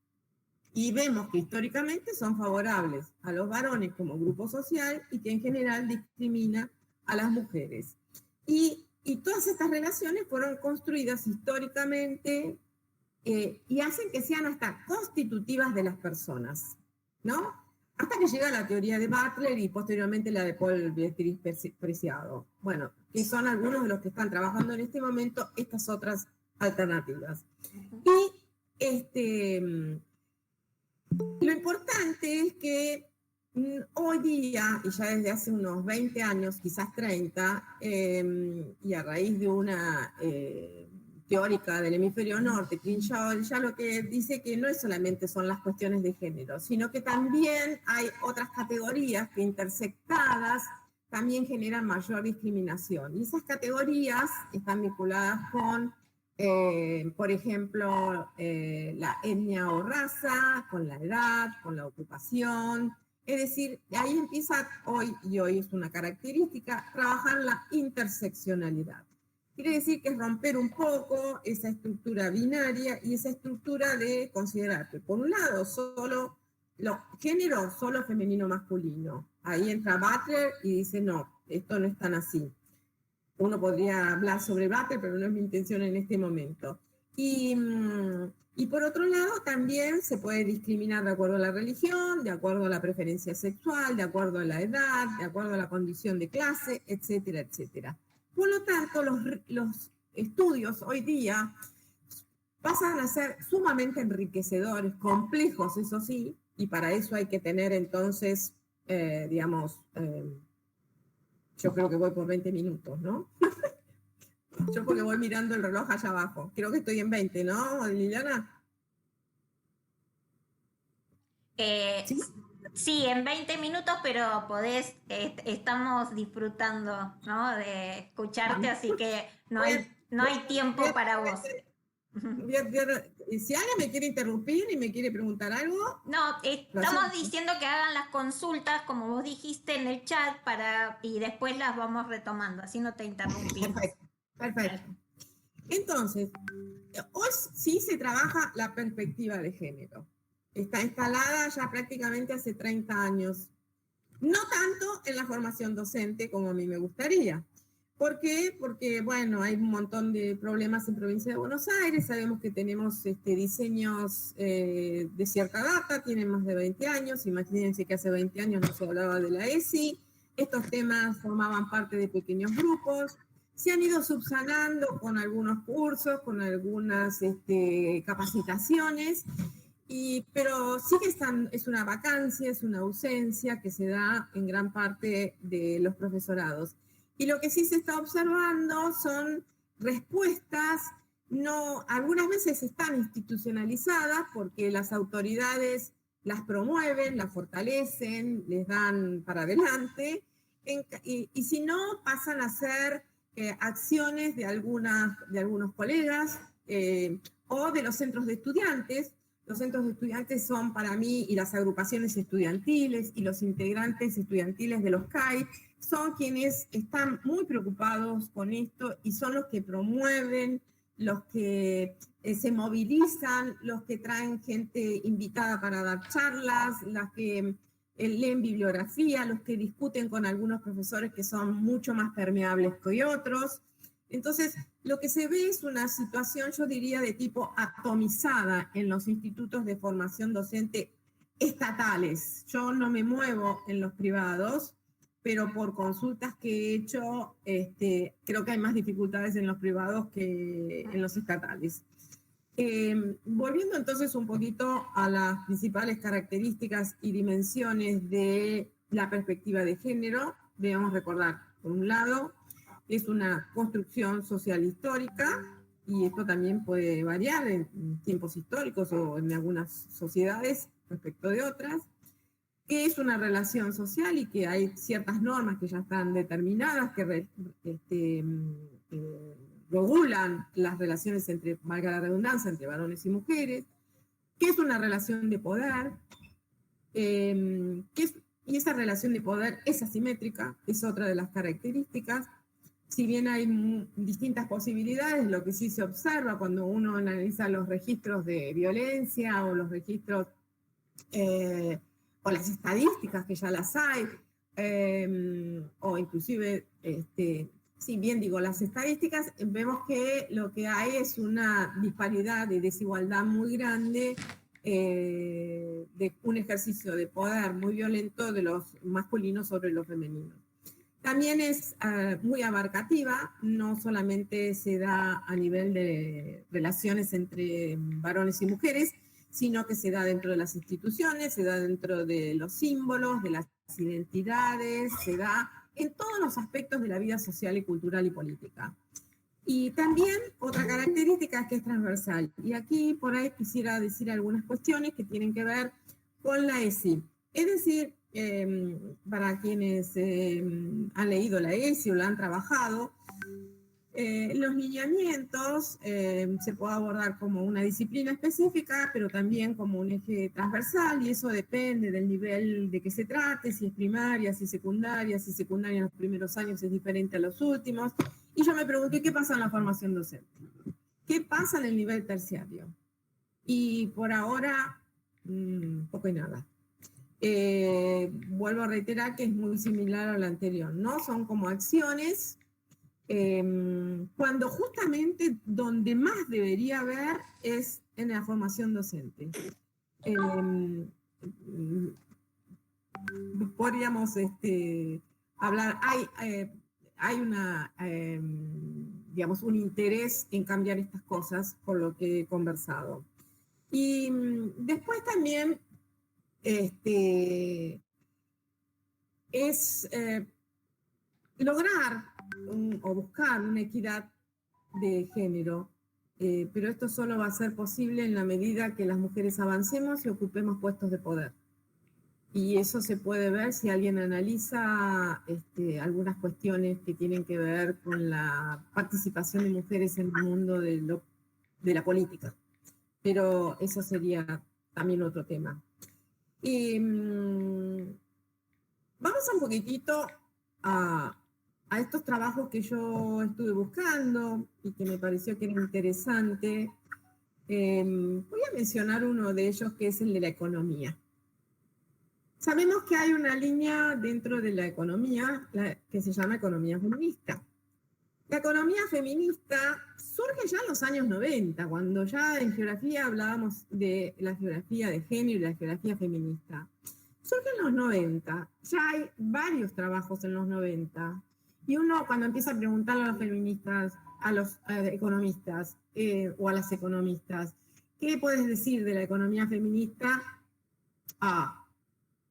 Y vemos que históricamente son favorables a los varones como grupo social y que en general discrimina a las mujeres. Y todas estas relaciones fueron construidas históricamente y hacen que sean hasta constitutivas de las personas, ¿no? Hasta que llega la teoría de Butler y posteriormente la de Paul Beatriz Preciado. Bueno, que son algunos de los que están trabajando en este momento estas otras alternativas. Y lo importante es que hoy día, y ya desde hace unos 20 años, quizás 30, y a raíz de una teórica del hemisferio norte, Crenshaw, ya lo que dice que no es solamente son las cuestiones de género, sino que también hay otras categorías que intersectadas también generan mayor discriminación. Y esas categorías están vinculadas con por ejemplo, la etnia o raza, con la edad, con la ocupación. Es decir, ahí empieza hoy, y hoy es una característica, trabajar la interseccionalidad. Quiere decir que es romper un poco esa estructura binaria y esa estructura de considerar que, por un lado, solo género, solo femenino-masculino. Ahí entra Butler y dice, no, esto no es tan así. Uno podría hablar sobre Butler, pero no es mi intención en este momento. Y por otro lado, también se puede discriminar de acuerdo a la religión, de acuerdo a la preferencia sexual, de acuerdo a la edad, de acuerdo a la condición de clase, etcétera, etcétera. Por lo tanto, los estudios hoy día pasan a ser sumamente enriquecedores, complejos, eso sí, y para eso hay que tener entonces, yo creo que voy por 20 minutos, ¿no? Yo porque voy mirando el reloj allá abajo. Creo que estoy en 20, ¿no, Liliana? Sí, en 20 minutos, pero estamos disfrutando, ¿no? De escucharte, así que no hay tiempo para vos. Si alguien me quiere interrumpir y me quiere preguntar algo... No, estamos diciendo que hagan las consultas, como vos dijiste en el chat, y después las vamos retomando, así no te interrumpimos. Perfecto. Entonces, hoy sí se trabaja la perspectiva de género. Está instalada ya prácticamente hace 30 años. No tanto en la formación docente como a mí me gustaría. ¿Por qué? Porque, bueno, hay un montón de problemas en provincia de Buenos Aires. Sabemos que tenemos diseños de cierta data, tienen más de 20 años. Imagínense que hace 20 años no se hablaba de la ESI. Estos temas formaban parte de pequeños grupos. Se han ido subsanando con algunos cursos, con algunas capacitaciones, pero sí que es una vacancia, es una ausencia que se da en gran parte de los profesorados. Y lo que sí se está observando son respuestas, algunas veces están institucionalizadas porque las autoridades las promueven, las fortalecen, les dan para adelante, y si no, pasan a ser acciones de algunos colegas o de los centros de estudiantes. Los centros de estudiantes son para mí, y las agrupaciones estudiantiles y los integrantes estudiantiles de los CAI, son quienes están muy preocupados con esto y son los que promueven, los que se movilizan, los que traen gente invitada para dar charlas, las que leen bibliografía, los que discuten con algunos profesores que son mucho más permeables que otros. Entonces, lo que se ve es una situación, yo diría, de tipo atomizada en los institutos de formación docente estatales. Yo no me muevo en los privados, pero por consultas que he hecho, creo que hay más dificultades en los privados que en los estatales. Volviendo entonces un poquito a las principales características y dimensiones de la perspectiva de género, debemos recordar, por un lado, es una construcción social histórica, y esto también puede variar en tiempos históricos o en algunas sociedades respecto de otras, que es una relación social y que hay ciertas normas que ya están determinadas, que regulan las relaciones entre, valga la redundancia, entre varones y mujeres, que es una relación de poder, que es Y esa relación de poder es asimétrica, es otra de las características. Si bien hay distintas posibilidades, lo que sí se observa cuando uno analiza los registros de violencia o los registros o las estadísticas, que ya las hay, o inclusive, si bien digo las estadísticas, vemos que lo que hay es una disparidad de desigualdad muy grande, de un ejercicio de poder muy violento de los masculinos sobre los femeninos. También es muy abarcativa, no solamente se da a nivel de relaciones entre varones y mujeres, sino que se da dentro de las instituciones, se da dentro de los símbolos, de las identidades, se da en todos los aspectos de la vida social y cultural y política. Y también otra característica es que es transversal. Y aquí por ahí quisiera decir algunas cuestiones que tienen que ver con la ESI. Es decir, para quienes han leído la ESI o la han trabajado, los lineamientos se puede abordar como una disciplina específica, pero también como un eje transversal, y eso depende del nivel de que se trate, si es primaria, si es secundaria en los primeros años es diferente a los últimos. Y yo me pregunté, ¿qué pasa en la formación docente? ¿Qué pasa en el nivel terciario? Y por ahora, poco y nada. Vuelvo a reiterar que es muy similar a lo anterior, ¿no? Son como acciones, cuando justamente donde más debería haber es en la formación docente. Podríamos hablar, hay una, digamos, un interés en cambiar estas cosas por lo que he conversado. Y después también es lograr o buscar una equidad de género, pero esto solo va a ser posible en la medida que las mujeres avancemos y ocupemos puestos de poder. Y eso se puede ver si alguien analiza algunas cuestiones que tienen que ver con la participación de mujeres en el mundo de la política. Pero eso sería también otro tema. Y vamos un poquitito a estos trabajos que yo estuve buscando y que me pareció que era interesante. Voy a mencionar uno de ellos, que es el de la economía. Sabemos que hay una línea dentro de la economía que se llama economía feminista. La economía feminista surge ya en los años 90, cuando ya en geografía hablábamos de la geografía de género y la geografía feminista. Surge en los 90, ya hay varios trabajos en los 90, y uno cuando empieza a preguntarle a los feministas, a los economistas o a las economistas, ¿qué puedes decir de la economía feminista?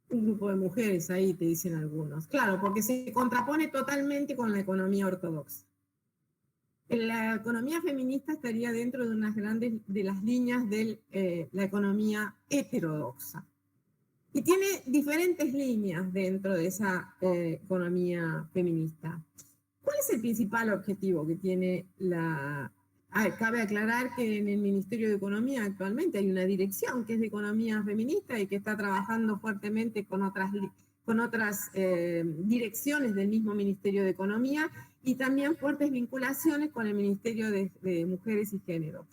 Un grupo de mujeres ahí, te dicen algunos. Claro, porque se contrapone totalmente con la economía ortodoxa. La economía feminista estaría dentro de unas grandes de las líneas de la economía heterodoxa. Y tiene diferentes líneas dentro de esa economía feminista. ¿Cuál es el principal objetivo que tiene la... cabe aclarar que en el Ministerio de Economía actualmente hay una dirección que es de economía feminista y que está trabajando fuertemente con otras direcciones del mismo Ministerio de Economía y también fuertes vinculaciones con el Ministerio de Mujeres y Género.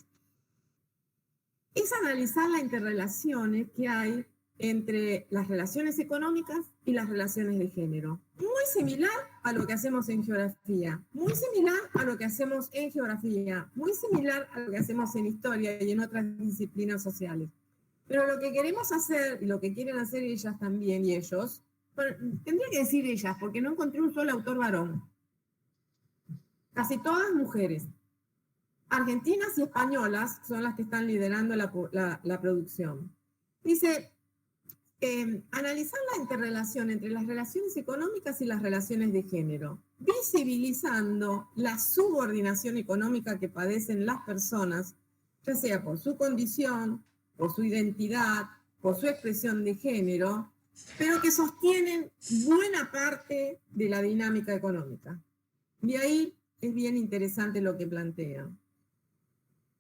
Es analizar las interrelaciones que hay entre las relaciones económicas y las relaciones de género. Muy similar a lo que hacemos en geografía, muy similar a lo que hacemos en geografía, muy similar a lo que hacemos en historia y en otras disciplinas sociales. Pero lo que queremos hacer, y lo que quieren hacer ellas también y ellos, bueno, tendría que decir ellas, porque no encontré un solo autor varón. Casi todas mujeres. Argentinas y españolas son las que están liderando la producción. Dice... analizar la interrelación entre las relaciones económicas y las relaciones de género, visibilizando la subordinación económica que padecen las personas, ya sea por su condición, por su identidad, por su expresión de género, pero que sostienen buena parte de la dinámica económica. Y ahí es bien interesante lo que plantea.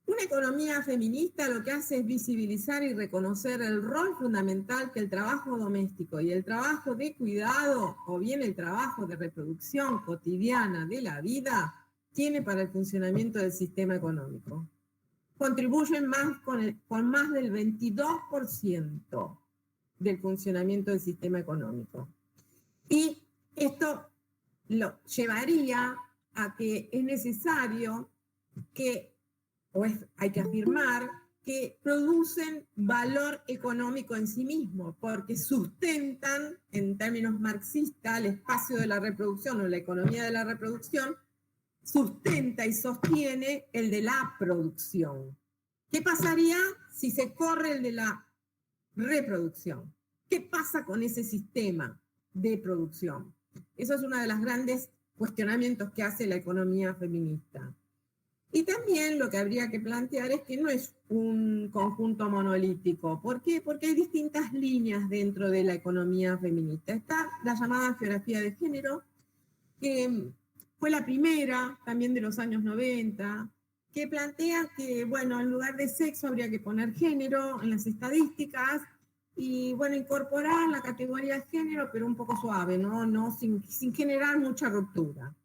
Una economía feminista lo que hace es visibilizar y reconocer el rol fundamental que el trabajo doméstico y el trabajo de cuidado, o bien el trabajo de reproducción cotidiana de la vida, tiene para el funcionamiento del sistema económico. Contribuyen con más del 22% del funcionamiento del sistema económico. Y esto lo llevaría a que es necesario que, hay que afirmar, que producen valor económico en sí mismos, porque sustentan, en términos marxistas, el espacio de la reproducción o la economía de la reproducción, sustenta y sostiene el de la producción. ¿Qué pasaría si se corre el de la reproducción? ¿Qué pasa con ese sistema de producción? Eso es uno de los grandes cuestionamientos que hace la economía feminista. Y también lo que habría que plantear es que no es un conjunto monolítico. ¿Por qué? Porque hay distintas líneas dentro de la economía feminista. Está la llamada geografía de género, que fue la primera, también de los años 90, que plantea que, bueno, en lugar de sexo habría que poner género en las estadísticas y, bueno, incorporar la categoría de género, pero un poco suave, ¿no? Sin generar mucha ruptura.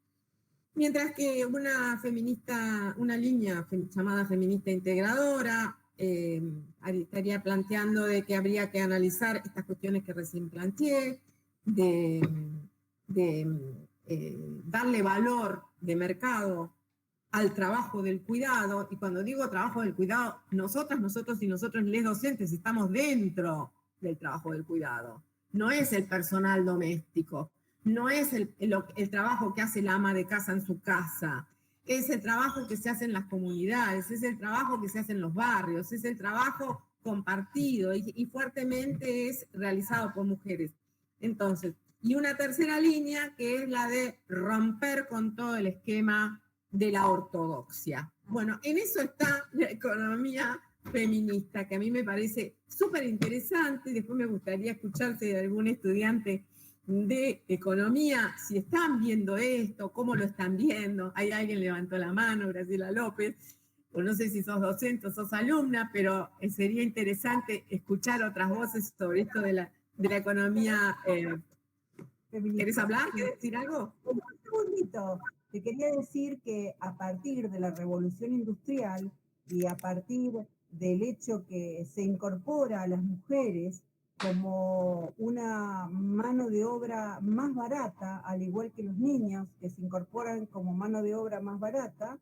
Mientras que una línea llamada feminista integradora estaría planteando de que habría que analizar estas cuestiones que recién planteé, de darle valor de mercado al trabajo del cuidado, y cuando digo trabajo del cuidado, nosotros y nosotros les docentes estamos dentro del trabajo del cuidado. No es el personal doméstico, no es el trabajo que hace la ama de casa en su casa, es el trabajo que se hace en las comunidades, es el trabajo que se hace en los barrios, es el trabajo compartido y fuertemente es realizado por mujeres. Entonces, y una tercera línea que es la de romper con todo el esquema de la ortodoxia. Bueno, en eso está la economía feminista, que a mí me parece súper interesante, y después me gustaría escucharte de algún estudiante de economía, si están viendo esto, cómo lo están viendo. Hay alguien levantó la mano, Graciela López, o no sé si sos docente o sos alumna, pero sería interesante escuchar otras voces sobre esto de la economía feminista. ¿Querés hablar? ¿Querés decir algo? Un segundito. Te quería decir que a partir de la revolución industrial y a partir del hecho que se incorpora a las mujeres como una mano de obra más barata, al igual que los niños que se incorporan como mano de obra más barata,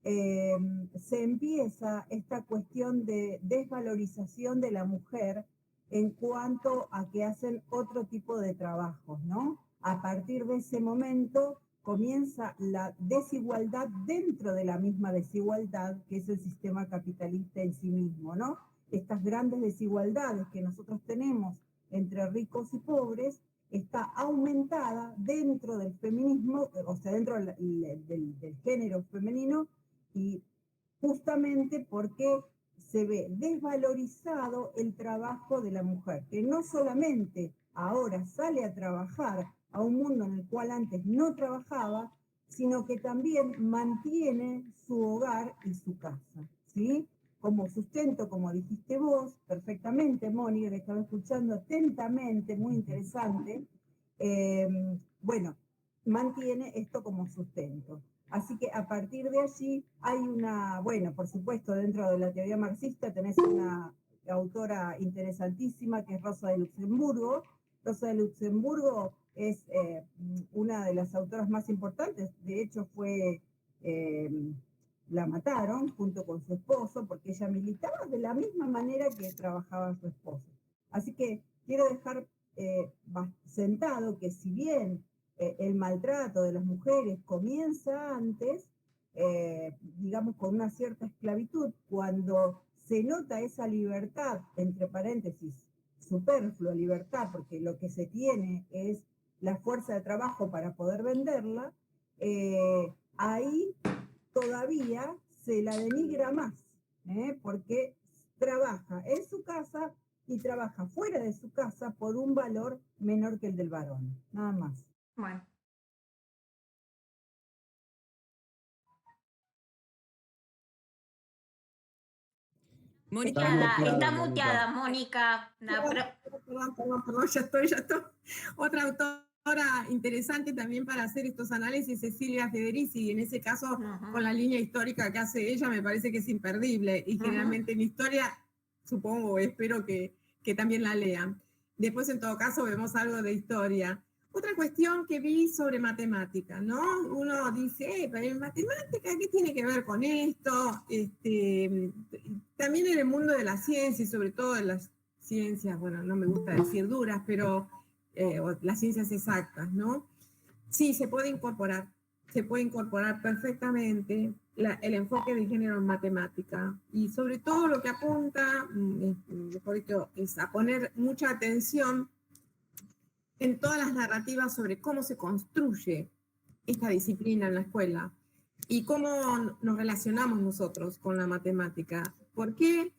se empieza esta cuestión de desvalorización de la mujer en cuanto a que hacen otro tipo de trabajos, ¿no? A partir de ese momento comienza la desigualdad dentro de la misma desigualdad que es el sistema capitalista en sí mismo, ¿no? Estas grandes desigualdades que nosotros tenemos entre ricos y pobres está aumentada dentro del feminismo, o sea, dentro del género femenino, y justamente porque se ve desvalorizado el trabajo de la mujer, que no solamente ahora sale a trabajar a un mundo en el cual antes no trabajaba, sino que también mantiene su hogar y su casa, ¿sí? Como sustento, como dijiste vos, perfectamente, Mónica, que estaba escuchando atentamente, muy interesante, bueno, mantiene esto como sustento. Así que a partir de allí hay bueno, por supuesto, dentro de la teoría marxista tenés una autora interesantísima que es Rosa de Luxemburgo. Rosa de Luxemburgo es una de las autoras más importantes, de hecho la mataron junto con su esposo porque ella militaba de la misma manera que trabajaba su esposo. Así que quiero dejar sentado que si bien el maltrato de las mujeres comienza antes, digamos con una cierta esclavitud, cuando se nota esa libertad, entre paréntesis, superflua libertad, porque lo que se tiene es la fuerza de trabajo para poder venderla, ahí todavía se la denigra más, porque trabaja en su casa y trabaja fuera de su casa por un valor menor que el del varón, nada más. Bueno. Mónica, está muteada, Mónica. No, Perdón, ya estoy. Otra autora interesante también para hacer estos análisis, Cecilia Federici, y en ese caso, con la línea histórica que hace ella, me parece que es imperdible, y generalmente en historia, supongo, espero que también la lean. Después, en todo caso, vemos algo de historia. Otra cuestión que vi sobre matemática, ¿no? Uno dice, pero en matemática, ¿qué tiene que ver con esto? También en el mundo de la ciencia, y sobre todo en las ciencias, bueno, no me gusta decir duras, pero las ciencias exactas, ¿no? Sí, se puede incorporar perfectamente el enfoque de género en matemática, y sobre todo lo que apunta, mejor dicho, es a poner mucha atención en todas las narrativas sobre cómo se construye esta disciplina en la escuela y cómo nos relacionamos nosotros con la matemática. ¿Por qué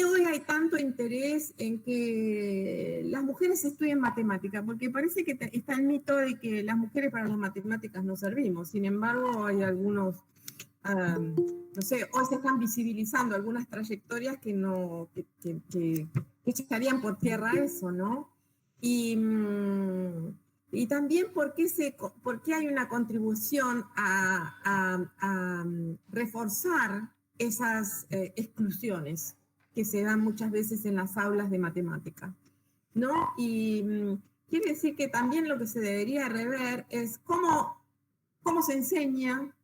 hoy hay tanto interés en que las mujeres estudien matemática? Porque parece que está el mito de que las mujeres para las matemáticas no servimos. Sin embargo, hay algunos, no sé, hoy se están visibilizando algunas trayectorias que echarían por tierra eso, ¿no? Y también por qué hay una contribución a reforzar esas exclusiones que se dan muchas veces en las aulas de matemática, ¿no? Y quiere decir que también lo que se debería rever es cómo se enseña,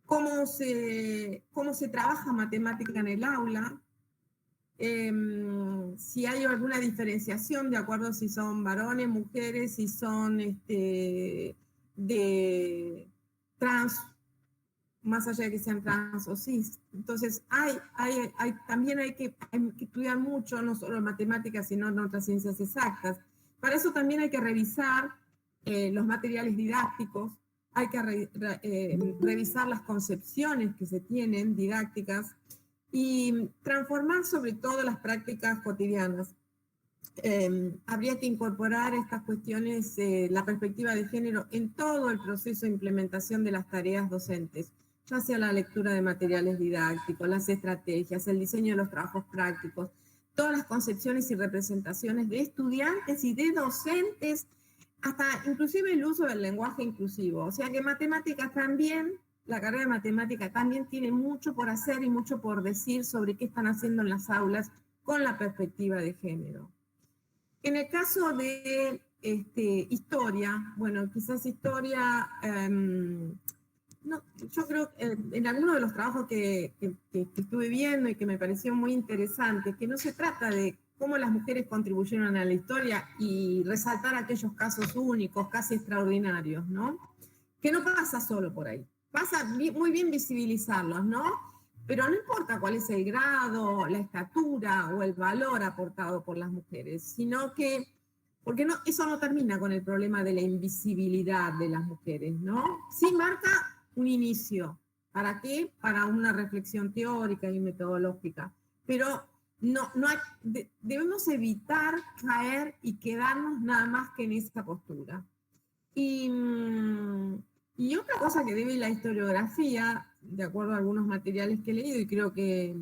cómo se trabaja matemática en el aula, si hay alguna diferenciación de acuerdo si son varones, mujeres, si son de trans, más allá de que sean trans o cis. Entonces, también hay que estudiar mucho, no solo en matemáticas, sino en otras ciencias exactas. Para eso también hay que revisar los materiales didácticos, hay que revisar las concepciones que se tienen didácticas, y transformar sobre todo las prácticas cotidianas. Habría que incorporar estas cuestiones, la perspectiva de género, en todo el proceso de implementación de las tareas docentes, ya sea la lectura de materiales didácticos, las estrategias, el diseño de los trabajos prácticos, todas las concepciones y representaciones de estudiantes y de docentes, hasta inclusive el uso del lenguaje inclusivo. O sea que matemáticas también, la carrera de matemática también tiene mucho por hacer y mucho por decir sobre qué están haciendo en las aulas con la perspectiva de género. En el caso de historia, bueno, quizás historia, no, yo creo que en algunos de los trabajos que estuve viendo y que me pareció muy interesante, que no se trata de cómo las mujeres contribuyeron a la historia y resaltar aquellos casos únicos, casi extraordinarios, ¿no? Que no pasa solo por ahí. Pasa muy bien visibilizarlos, ¿no? Pero no importa cuál es el grado, la estatura o el valor aportado por las mujeres, sino que, porque no, eso no termina con el problema de la invisibilidad de las mujeres, ¿no? Sí marca un inicio. ¿Para qué? Para una reflexión teórica y metodológica. Pero debemos evitar caer y quedarnos nada más que en esa postura. Y otra cosa que debe la historiografía, de acuerdo a algunos materiales que he leído, y creo que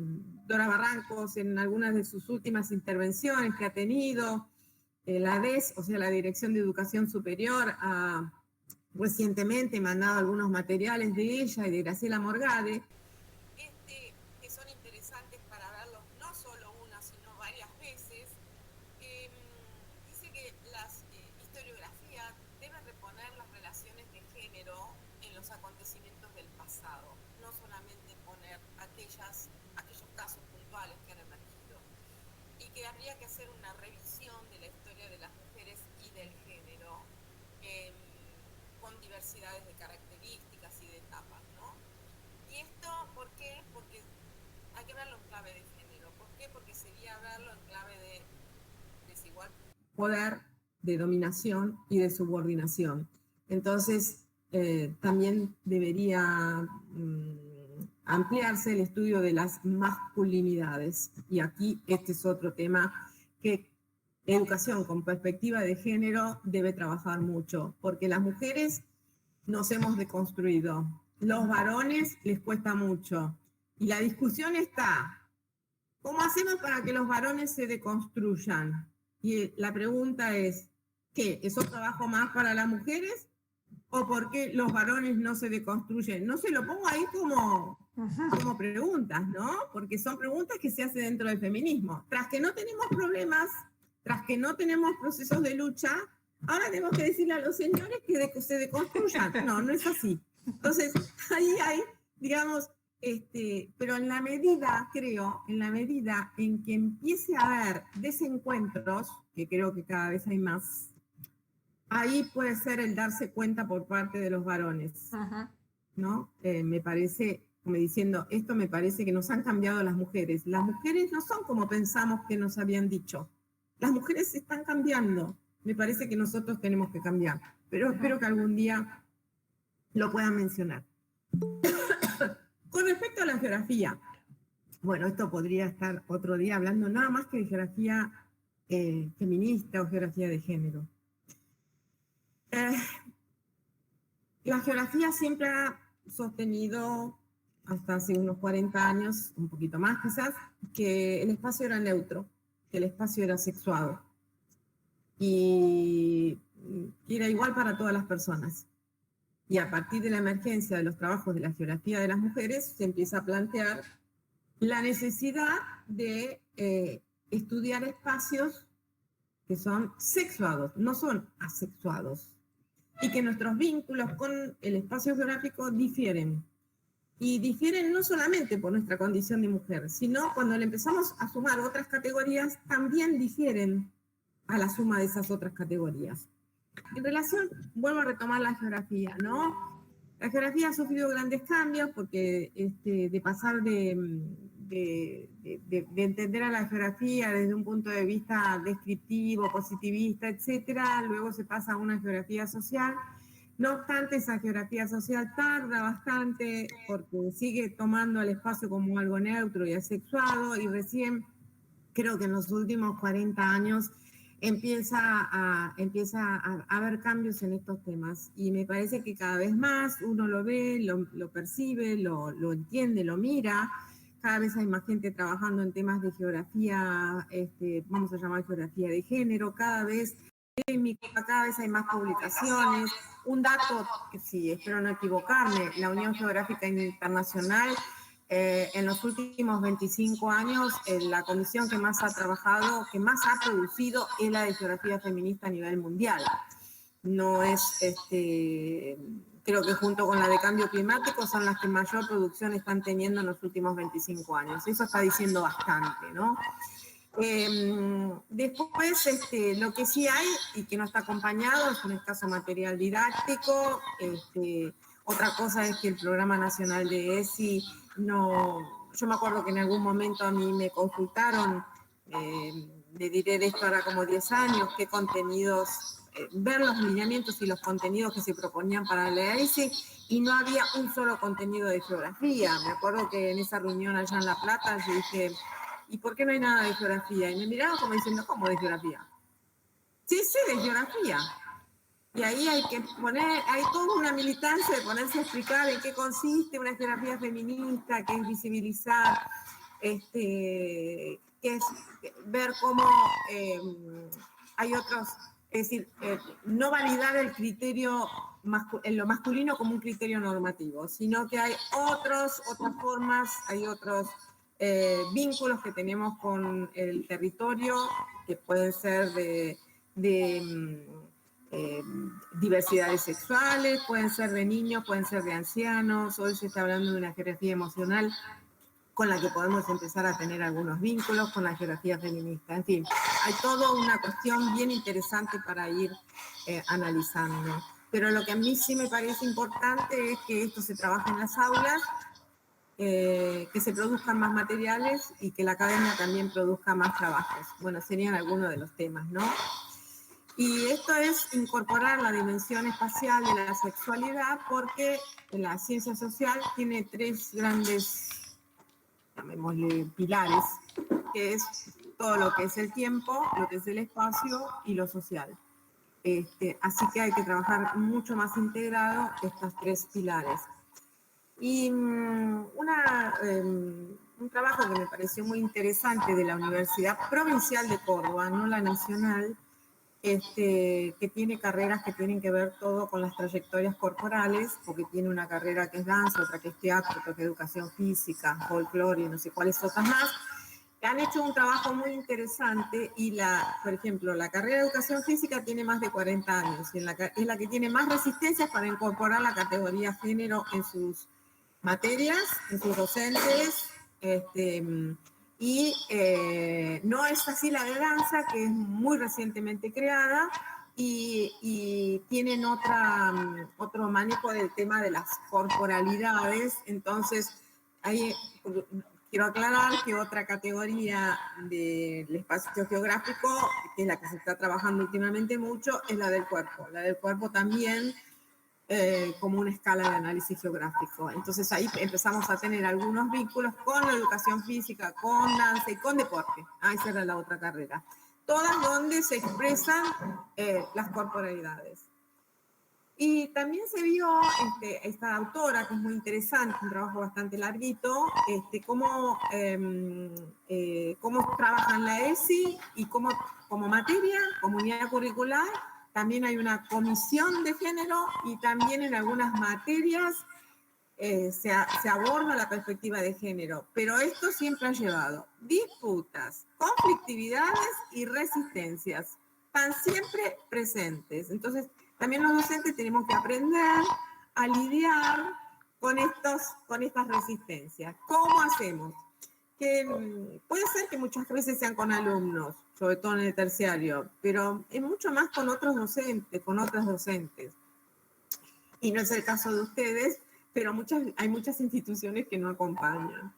Dora Barrancos en algunas de sus últimas intervenciones que ha tenido, la DES, o sea, la Dirección de Educación Superior, ha recientemente mandado algunos materiales de ella y de Graciela Morgade, que son interesantes para verlos no solo una, sino varias veces. Dice que las historiografías deben reponer las relaciones de género en los acontecimientos del pasado, no solamente poner aquellos casos puntuales que han emergido, y que habría que hacer una revisión de la historia de las mujeres y del género con diversidades de características y de etapas, ¿no? ¿Y esto por qué? Porque hay que verlo en clave de género. ¿Por qué? Porque sería verlo en clave de desigual poder, de dominación y de subordinación. Entonces, también debería ampliarse el estudio de las masculinidades. Y aquí este es otro tema que educación con perspectiva de género debe trabajar mucho, porque las mujeres nos hemos deconstruido. Los varones les cuesta mucho. Y la discusión está ¿cómo hacemos para que los varones se deconstruyan? Y la pregunta es, ¿qué? ¿Es un trabajo más para las mujeres? ¿O por qué los varones no se deconstruyen? No se lo pongo ahí como preguntas, ¿no? Porque son preguntas que se hacen dentro del feminismo. Tras que no tenemos problemas, tras que no tenemos procesos de lucha, ahora tenemos que decirle a los señores que se deconstruyan. No, no es así. Entonces, ahí hay, digamos, pero en la medida, creo, en la medida en que empiece a haber desencuentros, que creo que cada vez hay más, ahí puede ser el darse cuenta por parte de los varones, ¿no? Me parece, como diciendo, esto me parece que nos han cambiado las mujeres. Las mujeres no son como pensamos que nos habían dicho. Las mujeres se están cambiando. Me parece que nosotros tenemos que cambiar. Pero espero que algún día lo puedan mencionar. Con respecto a la geografía, bueno, esto podría estar otro día hablando nada más que de geografía feminista o geografía de género. La geografía siempre ha sostenido, hasta hace unos 40 años, un poquito más quizás, que el espacio era neutro, que el espacio era sexuado. Y era igual para todas las personas. Y a partir de la emergencia de los trabajos de la geografía de las mujeres, se empieza a plantear la necesidad de estudiar espacios que son sexuados, no son asexuados, y que nuestros vínculos con el espacio geográfico difieren. Y difieren no solamente por nuestra condición de mujer, sino cuando le empezamos a sumar otras categorías, también difieren a la suma de esas otras categorías. En relación, vuelvo a retomar la geografía, ¿no? La geografía ha sufrido grandes cambios porque de pasar de entender a la geografía desde un punto de vista descriptivo, positivista, etcétera, luego se pasa a una geografía social. No obstante, esa geografía social tarda bastante porque sigue tomando el espacio como algo neutro y asexuado, y recién, creo que en los últimos 40 años, empieza a haber cambios en estos temas. Y me parece que cada vez más uno lo ve, lo percibe, lo entiende, lo mira. Cada vez hay más gente trabajando en temas de geografía, vamos a llamar geografía de género, cada vez hay más publicaciones. Un dato, que sí, espero no equivocarme, la Unión Geográfica Internacional, en los últimos 25 años, la comisión que más ha trabajado, que más ha producido, es la de geografía feminista a nivel mundial. No es, creo que junto con la de cambio climático son las que mayor producción están teniendo en los últimos 25 años. Eso está diciendo bastante, ¿no? Después, lo que sí hay y que no está acompañado es un escaso material didáctico. Otra cosa es que el Programa Nacional de ESI no... Yo me acuerdo que en algún momento a mí me consultaron, le diré de esto ahora como 10 años, qué contenidos, ver los lineamientos y los contenidos que se proponían para la ESI, y no había un solo contenido de geografía. Me acuerdo que en esa reunión allá en La Plata yo dije, ¿y por qué no hay nada de geografía? Y me miraban como diciendo, ¿cómo de geografía? Sí, de geografía. Y ahí hay que poner, hay toda una militancia de ponerse a explicar en qué consiste una geografía feminista, que es visibilizar, que es ver cómo hay otros, es decir, no validar el criterio, en lo masculino como un criterio normativo, sino que hay otras formas, hay otros vínculos que tenemos con el territorio, que pueden ser de diversidades sexuales, pueden ser de niños, pueden ser de ancianos. Hoy se está hablando de una geografía emocional con la que podemos empezar a tener algunos vínculos con la geografía feminista. En fin, hay toda una cuestión bien interesante para ir analizando. Pero lo que a mí sí me parece importante es que esto se trabaje en las aulas, que se produzcan más materiales y que la academia también produzca más trabajos. Bueno, serían algunos de los temas, ¿no? Y esto es incorporar la dimensión espacial de la sexualidad, porque la ciencia social tiene 3 grandes, llamémosle, pilares, que es todo lo que es el tiempo, lo que es el espacio y lo social. Así que hay que trabajar mucho más integrado estos 3 pilares. Y un trabajo que me pareció muy interesante de la Universidad Provincial de Córdoba, no la nacional, que tiene carreras que tienen que ver todo con las trayectorias corporales, porque tiene una carrera que es danza, otra que es teatro, otra que es educación física, folclore y no sé cuáles otras más, que han hecho un trabajo muy interesante y por ejemplo, la carrera de educación física tiene más de 40 años y es la que tiene más resistencias para incorporar la categoría género en sus materias, en sus docentes, y no es así la de danza, que es muy recientemente creada y tienen otro manejo del tema de las corporalidades. Entonces, ahí quiero aclarar que otra categoría del espacio geográfico, que es la que se está trabajando últimamente mucho, es la del cuerpo. La del cuerpo también como una escala de análisis geográfico. Entonces ahí empezamos a tener algunos vínculos con la educación física, con danza y con deporte. Esa era la otra carrera. Todas donde se expresan las corporalidades. Y también se vio esta autora, que es muy interesante, un trabajo bastante larguito, cómo trabaja en la ESI y cómo, como materia, comunidad curricular, también hay una comisión de género y también en algunas materias se aborda la perspectiva de género. Pero esto siempre ha llevado disputas, conflictividades y resistencias. Están siempre presentes. Entonces, también los docentes tenemos que aprender a lidiar con estas resistencias. ¿Cómo hacemos? Que puede ser que muchas veces sean con alumnos, sobre todo en el terciario, pero es mucho más con otros docentes, con otras docentes. Y no es el caso de ustedes, pero hay muchas instituciones que no acompañan.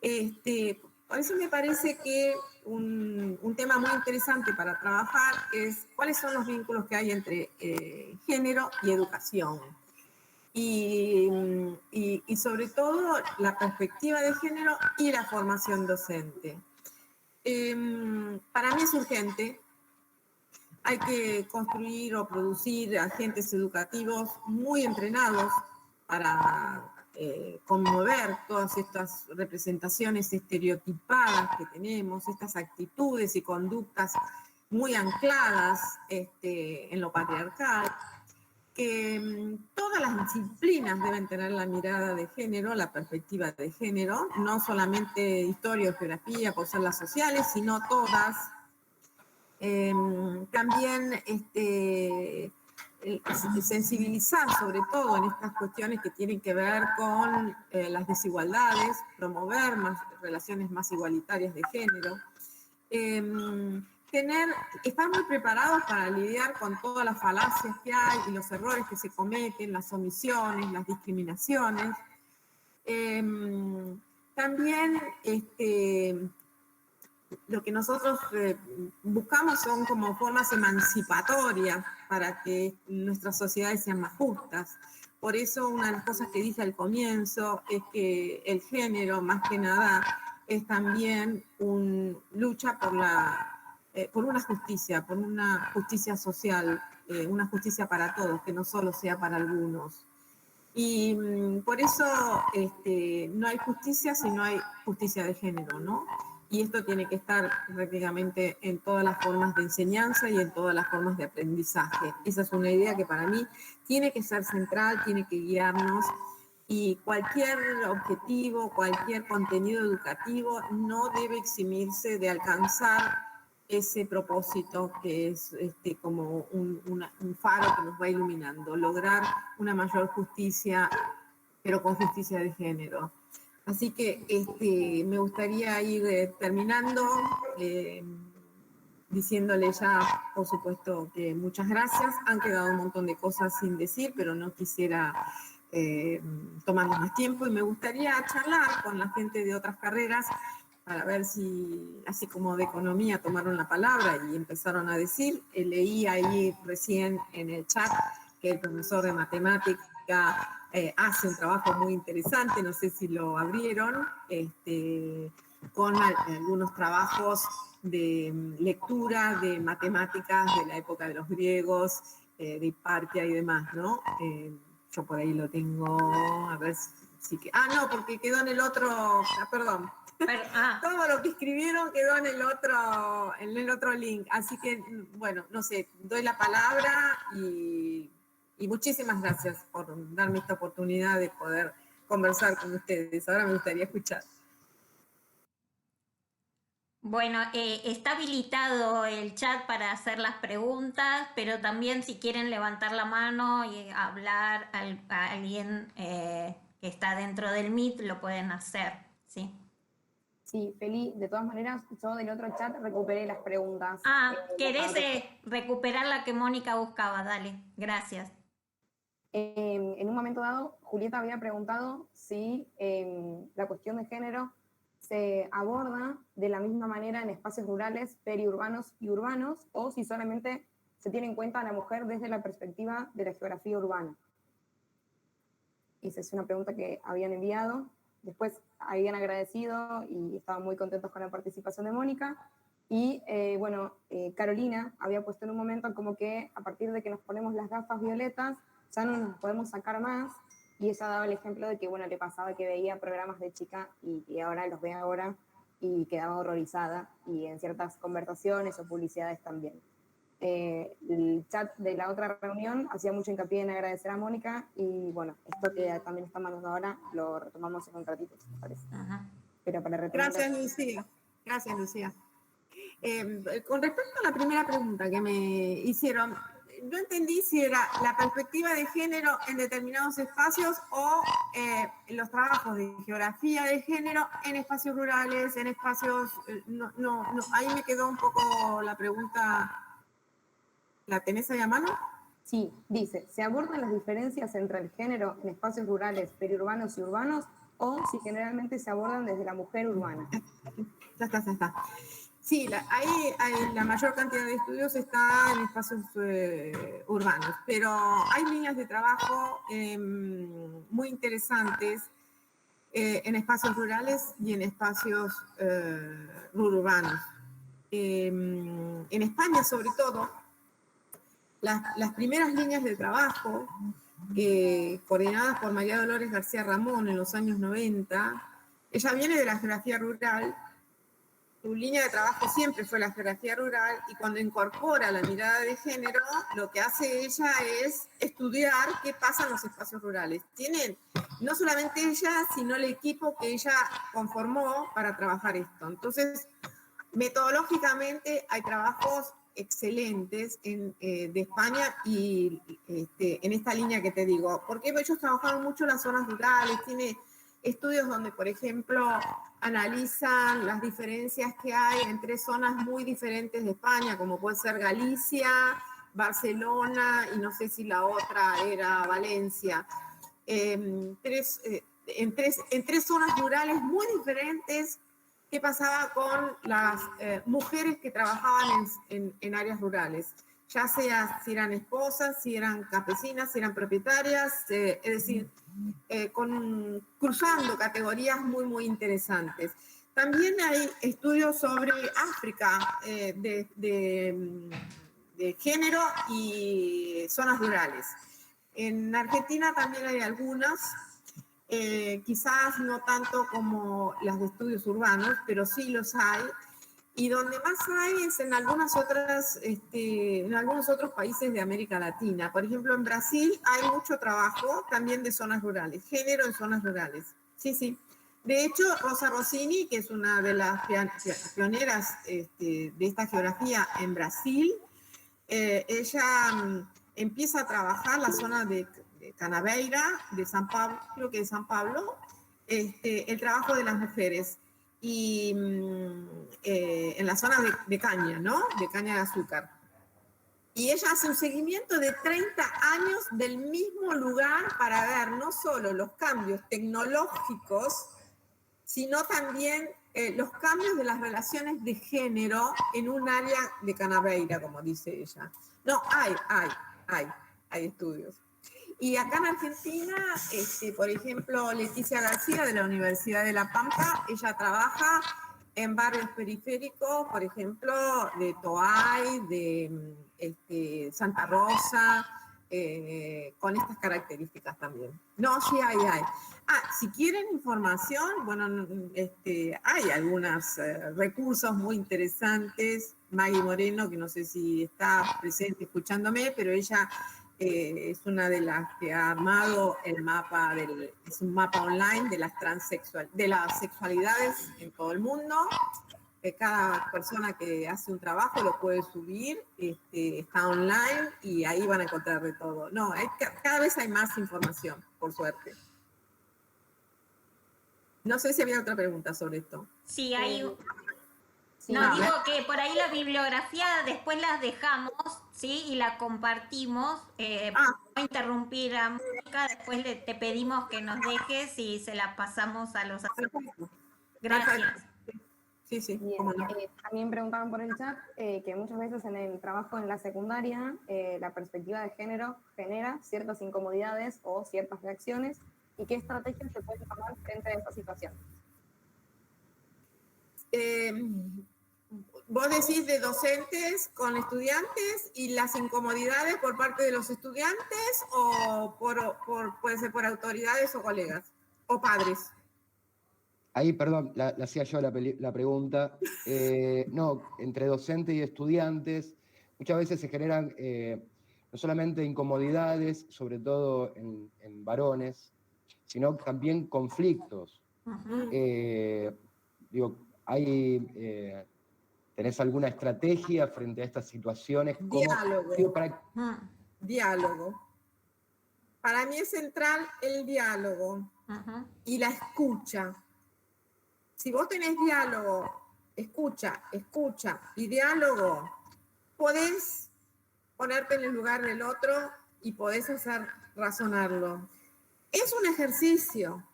Por eso me parece que un tema muy interesante para trabajar es cuáles son los vínculos que hay entre género y educación. Y sobre todo la perspectiva de género y la formación docente. Para mí es urgente. Hay que construir o producir agentes educativos muy entrenados para conmover todas estas representaciones estereotipadas que tenemos, estas actitudes y conductas muy ancladas en lo patriarcal, que todas las disciplinas deben tener la mirada de género, la perspectiva de género, no solamente historia o geografía por ser las sociales, sino todas. También sensibilizar sobre todo en estas cuestiones que tienen que ver con las desigualdades, promover relaciones más igualitarias de género, estar muy preparados para lidiar con todas las falacias que hay y los errores que se cometen, las omisiones, las discriminaciones. También lo que nosotros buscamos son como formas emancipatorias para que nuestras sociedades sean más justas. Por eso una de las cosas que dije al comienzo es que el género, más que nada, es también lucha por una justicia social, una justicia para todos, que no solo sea para algunos. Y por eso no hay justicia si no hay justicia de género, ¿no? Y esto tiene que estar prácticamente en todas las formas de enseñanza y en todas las formas de aprendizaje. Esa es una idea que para mí tiene que ser central, tiene que guiarnos, y cualquier objetivo, cualquier contenido educativo no debe eximirse de alcanzar ese propósito que es como un faro que nos va iluminando, lograr una mayor justicia, pero con justicia de género. Así que me gustaría ir terminando diciéndole ya, por supuesto, que muchas gracias. Han quedado un montón de cosas sin decir, pero no quisiera tomarnos más tiempo y me gustaría charlar con la gente de otras carreras para ver si, así como de economía, tomaron la palabra y empezaron a decir. Leí ahí recién en el chat que el profesor de matemática hace un trabajo muy interesante, no sé si lo abrieron, con algunos trabajos de lectura de matemáticas de la época de los griegos, de Hiparquia y demás, ¿no? yo por ahí lo tengo, a ver si que... no, porque quedó en el otro, perdón. Todo lo que escribieron quedó en el otro link. Así que, bueno, no sé, doy la palabra y muchísimas gracias por darme esta oportunidad de poder conversar con ustedes. Ahora me gustaría escuchar. Bueno, está habilitado el chat para hacer las preguntas, pero también si quieren levantar la mano y hablar a alguien que está dentro del Meet, lo pueden hacer, ¿sí? Sí, Feli, de todas maneras, yo del otro chat recuperé las preguntas. ¿Querés recuperar la que Mónica buscaba? Dale, gracias. En un momento dado, Julieta había preguntado si la cuestión de género se aborda de la misma manera en espacios rurales, periurbanos y urbanos, o si solamente se tiene en cuenta a la mujer desde la perspectiva de la geografía urbana. Esa es una pregunta que habían enviado. Después habían agradecido y estaban muy contentos con la participación de Mónica. Y Carolina había puesto en un momento como que a partir de que nos ponemos las gafas violetas, ya no nos podemos sacar más. Y ella daba el ejemplo de que, le pasaba que veía programas de chica y ahora los ve ahora y quedaba horrorizada. Y en ciertas conversaciones o publicidades también. El chat de la otra reunión hacía mucho hincapié en agradecer a Mónica y esto que también está mandando ahora lo retomamos en un ratito, si te parece. Pero para retomar... Gracias, Lucía. Gracias, Lucía. Con respecto a la primera pregunta que me hicieron, no entendí si era la perspectiva de género en determinados espacios o los trabajos de geografía de género en espacios rurales, en espacios... No, ahí me quedó un poco la pregunta. ¿La tenés ahí a mano? Sí, dice, ¿se abordan las diferencias entre el género en espacios rurales, periurbanos y urbanos o si generalmente se abordan desde la mujer urbana? Ya está. Sí, ahí la mayor cantidad de estudios está en espacios urbanos, pero hay líneas de trabajo muy interesantes en espacios rurales y en espacios urbanos. En España, sobre todo, las primeras líneas de trabajo, coordinadas por María Dolores García Ramón en los años 90, ella viene de la geografía rural, su línea de trabajo siempre fue la geografía rural, y cuando incorpora la mirada de género, lo que hace ella es estudiar qué pasa en los espacios rurales. Tienen no solamente ella, sino el equipo que ella conformó para trabajar esto. Entonces, metodológicamente hay trabajos excelentes de España y en esta línea que te digo, porque ellos trabajaron mucho en las zonas rurales, tiene estudios donde, por ejemplo, analizan las diferencias que hay entre zonas muy diferentes de España, como puede ser Galicia, Barcelona y no sé si la otra era Valencia. En tres zonas rurales muy diferentes. ¿Qué pasaba con las mujeres que trabajaban en áreas rurales? Ya sea si eran esposas, si eran campesinas, si eran propietarias, es decir, cruzando categorías muy, muy interesantes. También hay estudios sobre África de género y zonas rurales. En Argentina también hay algunas. Quizás no tanto como las de estudios urbanos, pero sí los hay. Y donde más hay es en algunos otros países de América Latina. Por ejemplo, en Brasil hay mucho trabajo también de zonas rurales, género en zonas rurales. Sí. De hecho, Rosa Rossini, que es una de las pioneras de esta geografía en Brasil, ella empieza a trabajar la zona de Canaveira, de San Pablo, creo que de San Pablo, el trabajo de las mujeres. Y en la zona de caña, ¿no? De caña de azúcar. Y ella hace un seguimiento de 30 años del mismo lugar para ver no solo los cambios tecnológicos, sino también los cambios de las relaciones de género en un área de Canaveira, como dice ella. No, hay estudios. Y acá en Argentina, por ejemplo, Leticia García de la Universidad de La Pampa, ella trabaja en barrios periféricos, por ejemplo, de Toay, de Santa Rosa, con estas características también. No, sí hay. Si quieren información, bueno, hay algunos recursos muy interesantes. Maggie Moreno, que no sé si está presente escuchándome, pero ella es una de las que ha armado el mapa, es un mapa online de las sexualidades en todo el mundo. Cada persona que hace un trabajo lo puede subir, está online y ahí van a encontrar de todo. No, cada vez hay más información, por suerte. No sé si había otra pregunta sobre esto. Sí, hay... No, digo que por ahí la bibliografía después las dejamos, ¿sí? Y la compartimos. No interrumpir a Mónica, después te pedimos que nos dejes y se la pasamos a los asistentes. Gracias. Sí. Bien, también preguntaban por el chat que muchas veces en el trabajo en la secundaria la perspectiva de género genera ciertas incomodidades o ciertas reacciones y qué estrategias se pueden tomar frente a esta situación. Vos decís de docentes con estudiantes y las incomodidades por parte de los estudiantes o puede ser por autoridades o colegas o padres. Ahí, perdón, la hacía yo la pregunta. No, entre docente y estudiantes muchas veces se generan no solamente incomodidades, sobre todo en varones, sino también conflictos. ¿Tenés alguna estrategia frente a estas situaciones? Diálogo. Para mí es central el diálogo y la escucha. Si vos tenés diálogo, escucha y diálogo, podés ponerte en el lugar del otro y podés hacer razonarlo. Es un ejercicio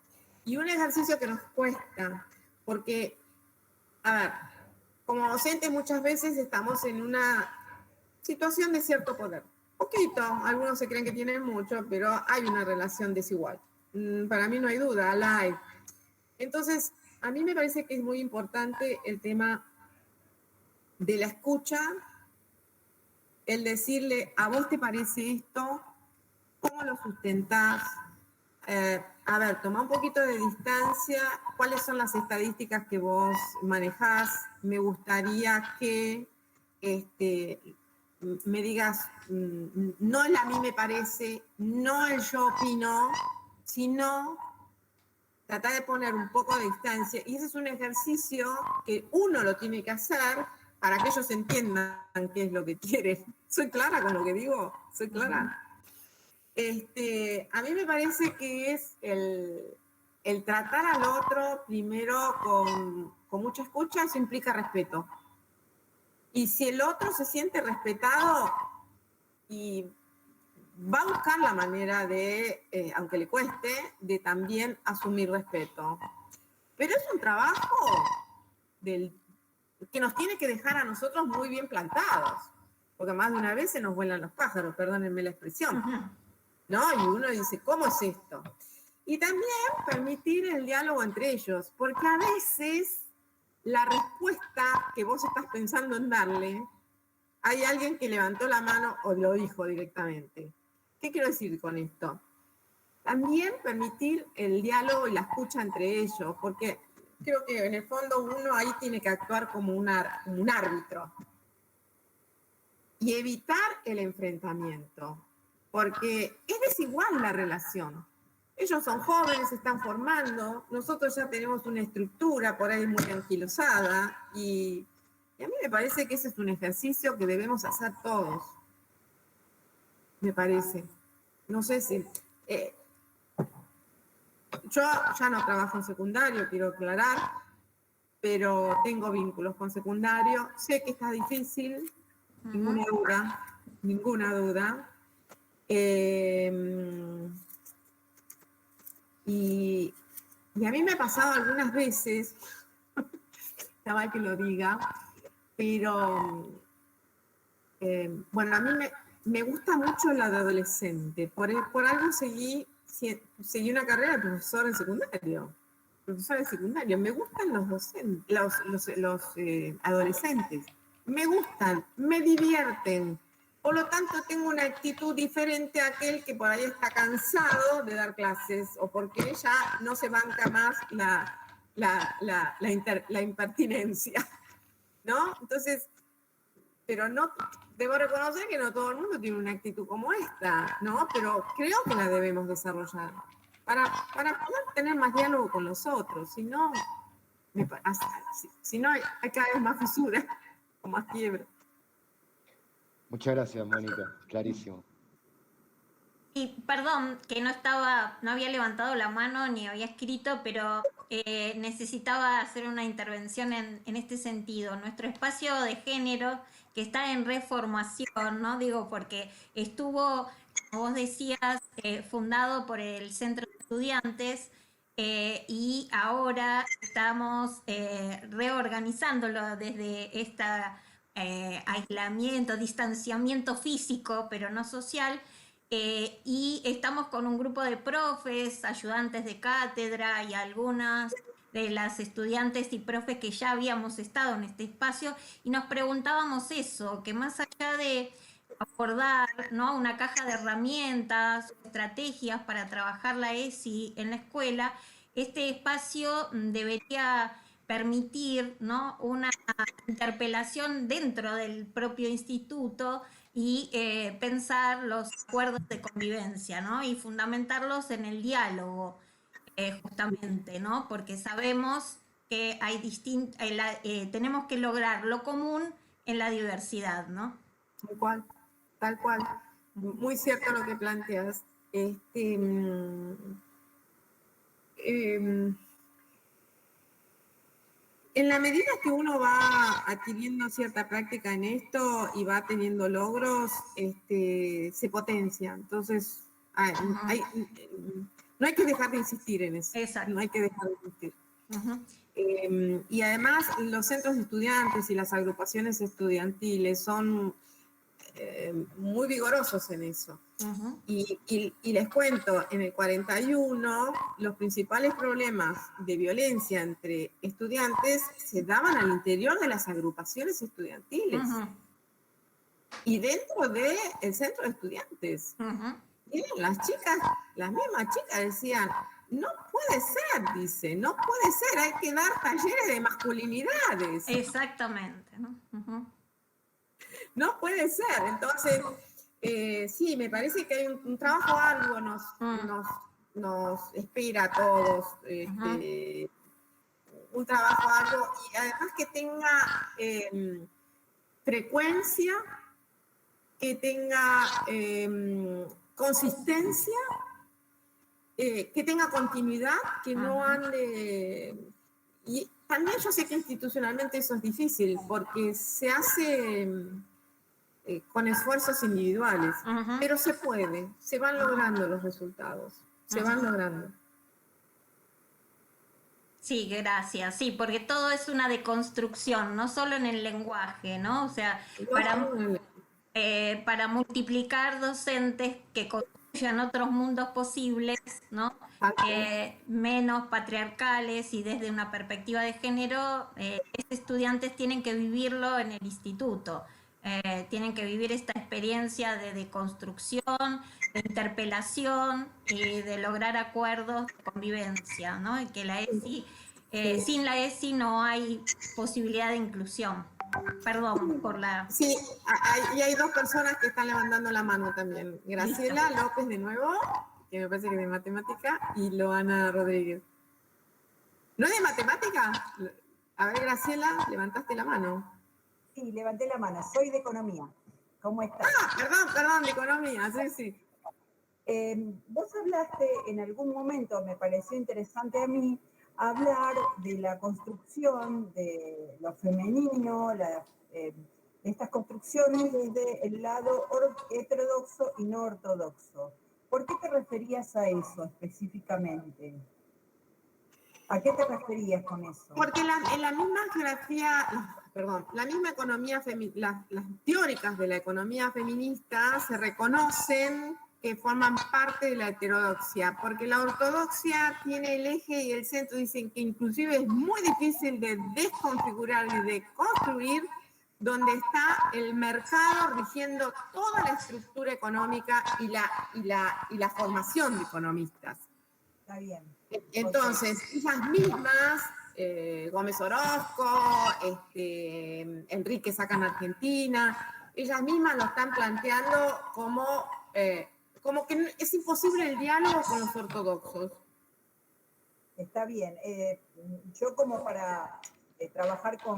y un ejercicio que nos cuesta, porque, como docentes muchas veces estamos en una situación de cierto poder. Poquito, algunos se creen que tienen mucho, pero hay una relación desigual. Para mí no hay duda, la hay. Entonces, a mí me parece que es muy importante el tema de la escucha, el decirle, ¿a vos te parece esto? ¿Cómo lo sustentás? Toma un poquito de distancia. ¿Cuáles son las estadísticas que vos manejás? Me gustaría que me digas, no el a mí me parece, no el yo opino, sino tratar de poner un poco de distancia. Y ese es un ejercicio que uno lo tiene que hacer para que ellos entiendan qué es lo que quieren. ¿Soy clara con lo que digo? ¿Soy clara? A mí me parece que es el tratar al otro primero con mucha escucha, eso implica respeto. Y si el otro se siente respetado y va a buscar la manera de, aunque le cueste, de también asumir respeto. Pero es un trabajo que nos tiene que dejar a nosotros muy bien plantados, porque más de una vez se nos vuelan los pájaros, perdónenme la expresión, ¿no? Y uno dice, ¿cómo es esto? Y también permitir el diálogo entre ellos, porque a veces la respuesta que vos estás pensando en darle, hay alguien que levantó la mano o lo dijo directamente. ¿Qué quiero decir con esto? También permitir el diálogo y la escucha entre ellos, porque creo que en el fondo uno ahí tiene que actuar como un árbitro y evitar el enfrentamiento, porque es desigual la relación. Ellos son jóvenes, se están formando, nosotros ya tenemos una estructura por ahí muy anquilosada y a mí me parece que ese es un ejercicio que debemos hacer todos. Me parece. No sé si... yo ya no trabajo en secundario, quiero aclarar, pero tengo vínculos con secundario. Sé que está difícil, ninguna duda. Y a mí me ha pasado algunas veces, está mal que lo diga, pero bueno, a mí me gusta mucho la de adolescente. Por algo seguí una carrera de profesor en secundario. Me gustan los docentes, los adolescentes. Me gustan, me divierten, por lo tanto tengo una actitud diferente a aquel que por ahí está cansado de dar clases o porque ya no se banca más la impertinencia, ¿no? Entonces, pero no, debo reconocer que no todo el mundo tiene una actitud como esta, ¿no? Pero creo que la debemos desarrollar para poder tener más diálogo con los otros, si no, hay cada vez más fisura o más quiebra. Muchas gracias, Mónica, clarísimo. Y perdón, que no había levantado la mano ni había escrito, pero necesitaba hacer una intervención en este sentido. Nuestro espacio de género, que está en reformación, ¿no? Digo, porque estuvo, como vos decías, fundado por el Centro de Estudiantes, y ahora estamos reorganizándolo desde esta aislamiento, distanciamiento físico, pero no social, y estamos con un grupo de profes, ayudantes de cátedra y algunas de las estudiantes y profes que ya habíamos estado en este espacio, y nos preguntábamos eso, que más allá de abordar, ¿no?, una caja de herramientas, estrategias para trabajar la ESI en la escuela, este espacio debería permitir, ¿no?, una interpelación dentro del propio instituto y pensar los acuerdos de convivencia, ¿no?, y fundamentarlos en el diálogo, justamente, ¿no?, porque sabemos que hay tenemos que lograr lo común en la diversidad, ¿no? Tal cual. Muy cierto lo que planteas. En la medida que uno va adquiriendo cierta práctica en esto y va teniendo logros, se potencia. Entonces, no hay que dejar de insistir en eso. Exacto. No hay que dejar de insistir. Y además, los centros de estudiantes y las agrupaciones estudiantiles son muy vigorosos en eso. Y les cuento, en el 41 los principales problemas de violencia entre estudiantes se daban al interior de las agrupaciones estudiantiles y dentro del centro de estudiantes. Las mismas chicas decían, no puede ser, dice, no puede ser, hay que dar talleres de masculinidades. Exactamente, ¿no? No puede ser. Entonces, sí, me parece que hay un trabajo arduo nos espera a todos. Un trabajo arduo y además que tenga frecuencia, que tenga consistencia, que tenga continuidad, que no ande... Y también yo sé que institucionalmente eso es difícil, porque se hace con esfuerzos individuales, pero se puede, se van logrando los resultados, se van logrando. Sí, gracias. Sí, porque todo es una deconstrucción, no solo en el lenguaje, ¿no? O sea, para multiplicar docentes que construyan otros mundos posibles, ¿no? Menos patriarcales y desde una perspectiva de género, estos estudiantes tienen que vivirlo en el instituto. Tienen que vivir esta experiencia de deconstrucción, de interpelación y de lograr acuerdos de convivencia, ¿no? Y que la ESI, sin la ESI no hay posibilidad de inclusión. Perdón por la... Sí, y hay dos personas que están levantando la mano también. Graciela López de nuevo, que me parece que es de matemática, y Loana Rodríguez. ¿No es de matemática? A ver, Graciela, levantaste la mano. Sí, levanté la mano. Soy de economía. ¿Cómo estás? Perdón, de economía, sí. Vos hablaste en algún momento, me pareció interesante a mí, hablar de la construcción de lo femenino, estas construcciones desde el lado heterodoxo y no ortodoxo. ¿Por qué te referías a eso específicamente? ¿A qué te referías con eso? Porque en la misma la misma economía, las teóricas de la economía feminista se reconocen que forman parte de la heterodoxia, porque la ortodoxia tiene el eje y el centro, dicen que inclusive es muy difícil de desconfigurar y de construir donde está el mercado rigiendo toda la estructura económica y la formación de economistas. Está bien. Entonces, ellas mismas, Gómez Orozco, Enrique Sacan Argentina, ellas mismas lo están planteando como que es imposible el diálogo con los ortodoxos. Está bien. Yo como para trabajar con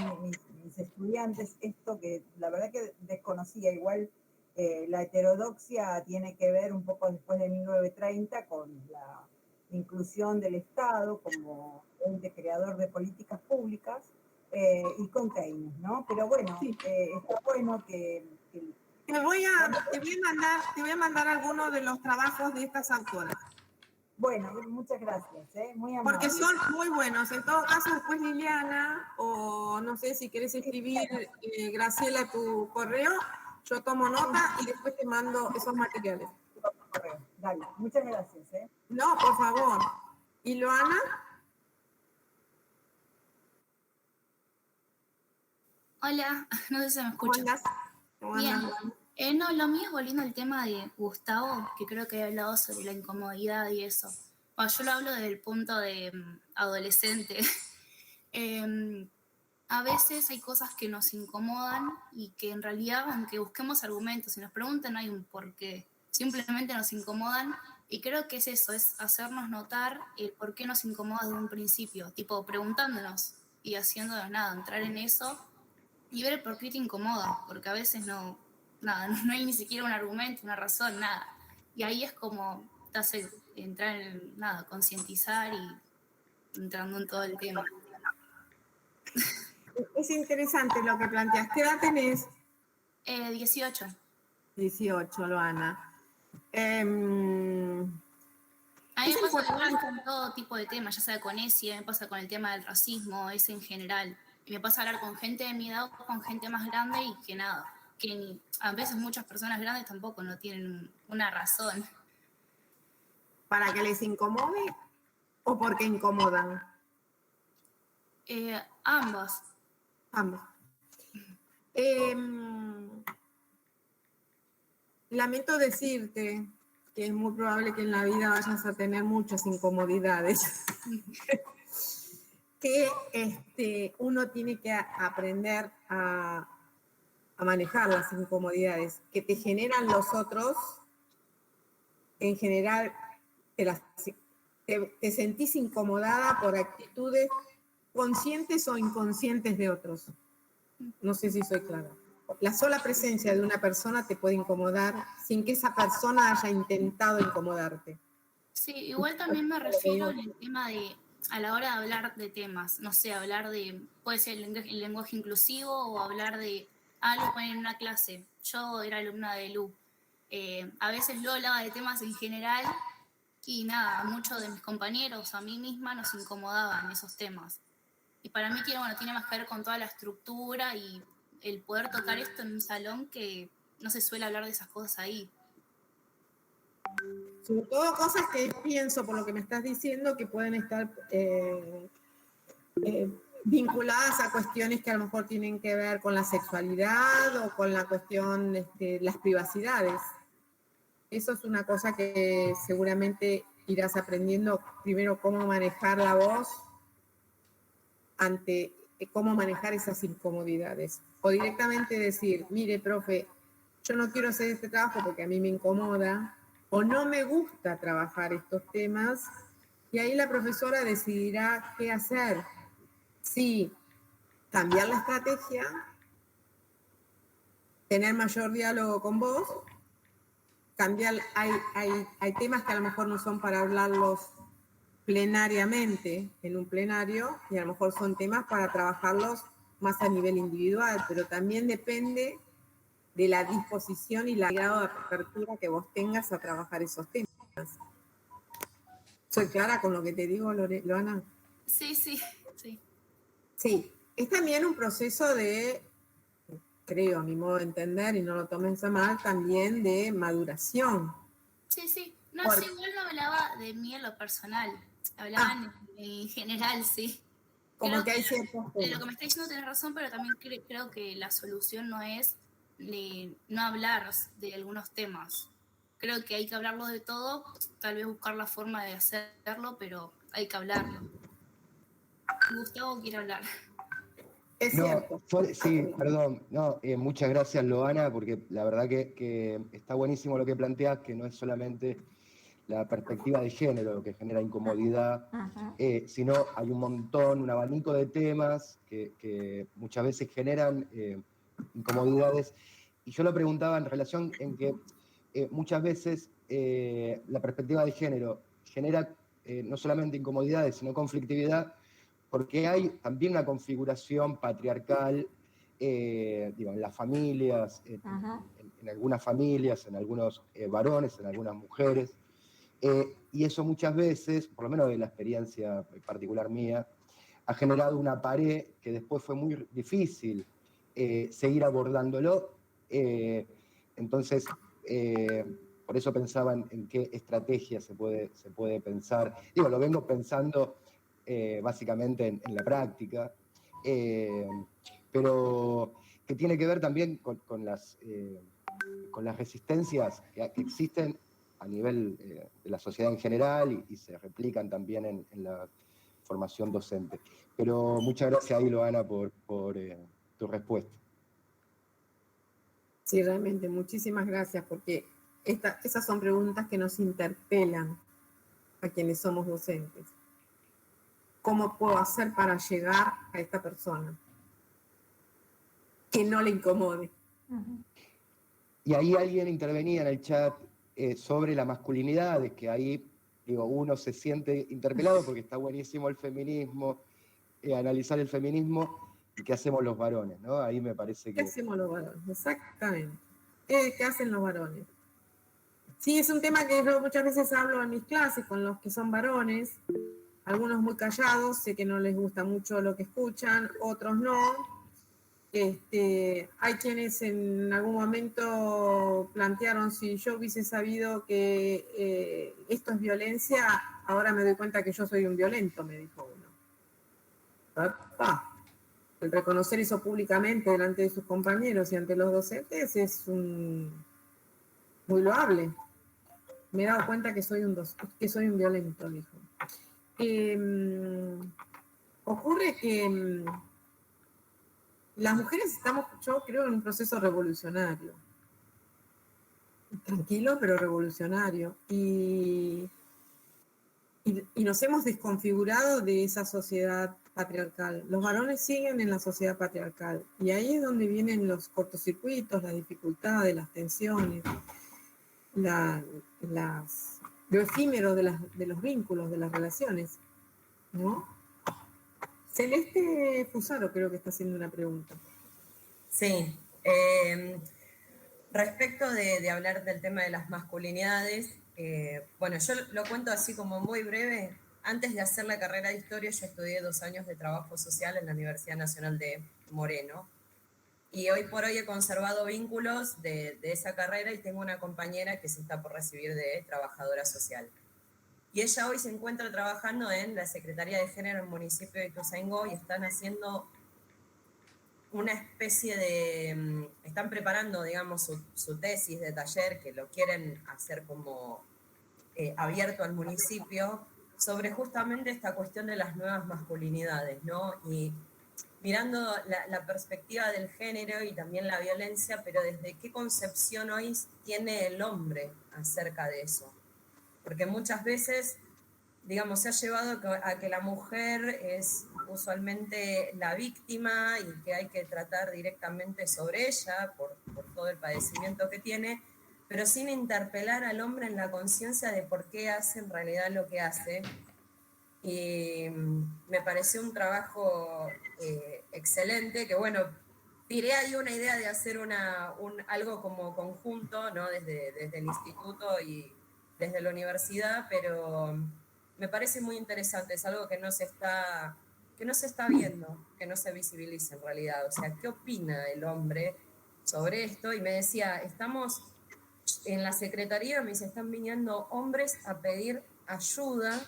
mis estudiantes, esto que la verdad que desconocía, igual la heterodoxia tiene que ver un poco después de 1930 con la inclusión del Estado como ente creador de políticas públicas y con Keynes, ¿no? Pero bueno, está bueno que te voy a mandar algunos de los trabajos de estas autoras. Bueno, muchas gracias, muy amable. Porque son muy buenos. En todo caso, después Liliana, o no sé si querés escribir, Graciela, tu correo, yo tomo nota y después te mando esos materiales. Dale, muchas gracias. No, por favor. ¿Y Loana? Hola, no sé si me escuchas. Bien. No, lo mío es volviendo al tema de Gustavo, que creo que he hablado sobre la incomodidad y eso. Bueno, yo lo hablo desde el punto de adolescente. A veces hay cosas que nos incomodan y que en realidad, aunque busquemos argumentos y nos pregunten, no hay un porqué. Simplemente nos incomodan y creo que es eso, es hacernos notar el por qué nos incomoda desde un principio, tipo preguntándonos y haciéndonos nada, entrar en eso y ver por qué te incomoda, porque a veces no hay ni siquiera un argumento, una razón, nada. Y ahí es como te hace entrar en nada, concientizar y entrando en todo el tema. Es interesante lo que planteas. ¿Qué edad tenés? 18. 18, Loana. A mí me pasa igual con todo tipo de temas, ya sea con ESI, me pasa con el tema del racismo, ese en general. Y me pasa hablar con gente de mi edad o con gente más grande y que nada, que a veces muchas personas grandes tampoco no tienen una razón. ¿Para que les incomode o porque incomodan? Ambos. Ambos. Lamento decirte que es muy probable que en la vida vayas a tener muchas incomodidades. Que uno tiene que aprender a manejar las incomodidades que te generan los otros. En general, te sentís incomodada por actitudes conscientes o inconscientes de otros. No sé si soy clara. La sola presencia de una persona te puede incomodar sin que esa persona haya intentado incomodarte. Sí, igual también me refiero al tema de, a la hora de hablar de temas, no sé, hablar de, puede ser el lenguaje inclusivo o hablar de algo en una clase. Yo era alumna de LU. A veces yo hablaba de temas en general y nada, muchos de mis compañeros, a mí misma, nos incomodaban esos temas. Y para mí tiene más que ver con toda la estructura y el poder tocar esto en un salón que no se suele hablar de esas cosas ahí. Sobre todo cosas que pienso, por lo que me estás diciendo, que pueden estar vinculadas a cuestiones que a lo mejor tienen que ver con la sexualidad o con la cuestión de las privacidades. Eso es una cosa que seguramente irás aprendiendo primero cómo manejar la voz ante cómo manejar esas incomodidades. O directamente decir, mire, profe, yo no quiero hacer este trabajo porque a mí me incomoda, o no me gusta trabajar estos temas, y ahí la profesora decidirá qué hacer. Si cambiar la estrategia, tener mayor diálogo con vos, hay temas que a lo mejor no son para hablarlos plenariamente en un plenario, y a lo mejor son temas para trabajarlos más a nivel individual, pero también depende de la disposición y el grado de apertura que vos tengas a trabajar esos temas. ¿Soy clara con lo que te digo, Loana? Sí. Sí, es también un proceso de, creo, a mi modo de entender, y no lo tomes a mal, también de maduración. Sí. No, igual no hablaba de mí en lo personal, hablaban en general, sí. Como que hay ciertos lo que me está diciendo tenés razón, pero también creo que la solución no es no hablar de algunos temas. Creo que hay que hablarlo de todo, tal vez buscar la forma de hacerlo, pero hay que hablarlo. Gustavo quiere hablar. Es cierto. Sí, perdón. No, muchas gracias, Loana, porque la verdad que está buenísimo lo que planteas, que no es solamente la perspectiva de género lo que genera incomodidad, sino hay un abanico de temas que muchas veces generan incomodidades. Y yo lo preguntaba en relación en que muchas veces la perspectiva de género genera no solamente incomodidades, sino conflictividad, porque hay también una configuración patriarcal, digo, en las familias, en algunas familias, en algunos varones, en algunas mujeres, y eso muchas veces, por lo menos de la experiencia particular mía, ha generado una pared que después fue muy difícil seguir abordándolo. Entonces, por eso pensaba en qué estrategia se puede pensar. Digo, lo vengo pensando básicamente en la práctica, pero que tiene que ver también con las resistencias que existen a nivel de la sociedad en general y se replican también en la formación docente. Pero muchas gracias ahí, Loana, por tu respuesta. Sí, realmente, muchísimas gracias, porque esas son preguntas que nos interpelan a quienes somos docentes. ¿Cómo puedo hacer para llegar a esta persona? Que no le incomode. Y ahí alguien intervenía en el chat sobre la masculinidad, de que ahí digo, uno se siente interpelado porque está buenísimo el feminismo, analizar el feminismo, y qué hacemos los varones, ¿no? Ahí me parece que... ¿Qué hacemos los varones? Exactamente. ¿Qué hacen los varones? Sí, es un tema que yo muchas veces hablo en mis clases con los que son varones, algunos muy callados, sé que no les gusta mucho lo que escuchan, otros no. Hay quienes en algún momento plantearon, si yo hubiese sabido que esto es violencia, ahora me doy cuenta que yo soy un violento, me dijo uno. El reconocer eso públicamente delante de sus compañeros y ante los docentes es muy loable. Me he dado cuenta que soy un violento, dijo. Ocurre que las mujeres estamos, yo creo, en un proceso revolucionario. Tranquilo, pero revolucionario. Y nos hemos desconfigurado de esa sociedad patriarcal. Los varones siguen en la sociedad patriarcal. Y ahí es donde vienen los cortocircuitos, las dificultades, las tensiones, lo efímero de los vínculos, de las relaciones, ¿no? Celeste Fusaro creo que está haciendo una pregunta. Sí. Respecto de hablar del tema de las masculinidades, bueno, yo lo cuento así como muy breve. Antes de hacer la carrera de Historia, yo estudié 2 años de trabajo social en la Universidad Nacional de Moreno. Y hoy por hoy he conservado vínculos de esa carrera y tengo una compañera que se está por recibir de trabajadora social. Y ella hoy se encuentra trabajando en la Secretaría de Género del municipio de Ituzaingó y están haciendo una especie de... Están preparando, digamos, su tesis de taller, que lo quieren hacer como abierto al municipio, sobre justamente esta cuestión de las nuevas masculinidades, ¿no? Y mirando la perspectiva del género y también la violencia, pero desde qué concepción hoy tiene el hombre acerca de eso. Porque muchas veces, digamos, se ha llevado a que la mujer es usualmente la víctima y que hay que tratar directamente sobre ella por todo el padecimiento que tiene, pero sin interpelar al hombre en la conciencia de por qué hace en realidad lo que hace. Y me pareció un trabajo excelente, que bueno, tiré ahí una idea de hacer algo como conjunto, ¿no? Desde el instituto y desde la universidad, pero me parece muy interesante, es algo que no se está viendo, que no se visibiliza en realidad. O sea, ¿qué opina el hombre sobre esto? Y me decía, estamos en la secretaría, me dice, están viniendo hombres a pedir ayuda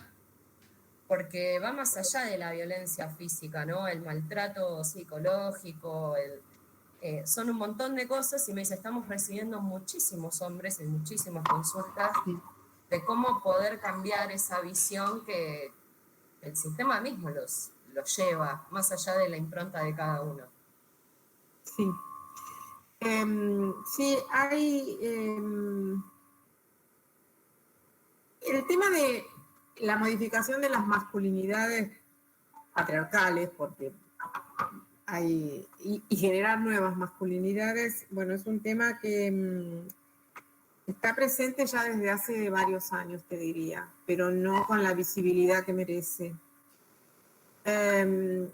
porque va más allá de la violencia física, ¿no? El maltrato psicológico, son un montón de cosas, y me dice, estamos recibiendo muchísimos hombres en muchísimas consultas de cómo poder cambiar esa visión que el sistema mismo los lleva, más allá de la impronta de cada uno. Sí. Sí, hay... el tema de la modificación de las masculinidades patriarcales, porque hay... Y generar nuevas masculinidades, bueno, es un tema que está presente ya desde hace varios años, te diría, pero no con la visibilidad que merece.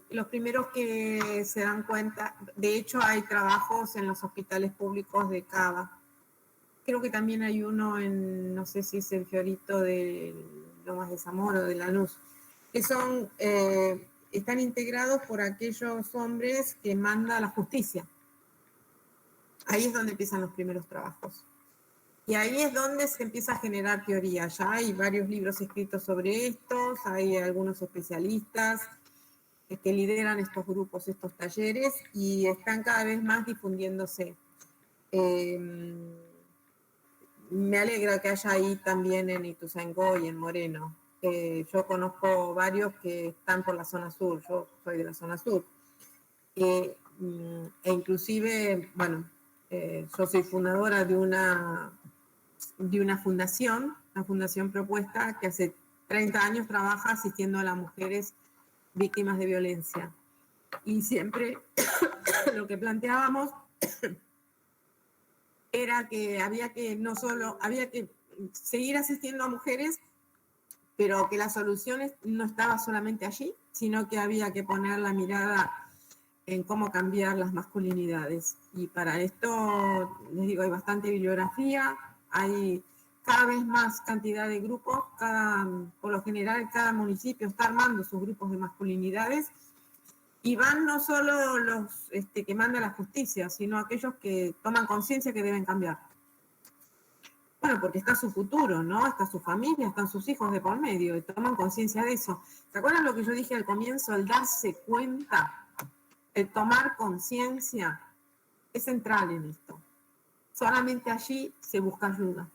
Los primeros que se dan cuenta, de hecho hay trabajos en los hospitales públicos de Cava, creo que también hay uno en, no sé si es el Fiorito de Lomas de Zamora o de Lanús, que son, están integrados por aquellos hombres que manda la justicia. Ahí es donde empiezan los primeros trabajos. Y ahí es donde se empieza a generar teoría. Ya hay varios libros escritos sobre estos, hay algunos especialistas que lideran estos grupos, estos talleres, y están cada vez más difundiéndose. Me alegra que haya ahí también en Ituzaingó y en Moreno. Yo conozco varios que están por la zona sur, yo soy de la zona sur. E inclusive, bueno, yo soy fundadora de una fundación, la Fundación Propuesta, que hace 30 años trabaja asistiendo a las mujeres víctimas de violencia. Y siempre lo que planteábamos era que había que seguir asistiendo a mujeres, pero que la solución no estaba solamente allí, sino que había que poner la mirada en cómo cambiar las masculinidades. Y para esto, les digo, hay bastante bibliografía, hay cada vez más cantidad de grupos, por lo general cada municipio está armando sus grupos de masculinidades, y van no solo los que manda la justicia, sino aquellos que toman conciencia que deben cambiar. Bueno, porque está su futuro, ¿no? Está su familia, están sus hijos de por medio, y toman conciencia de eso. ¿Se acuerdan lo que yo dije al comienzo? El darse cuenta, el tomar conciencia, es central en esto. Solamente allí se busca ayuda.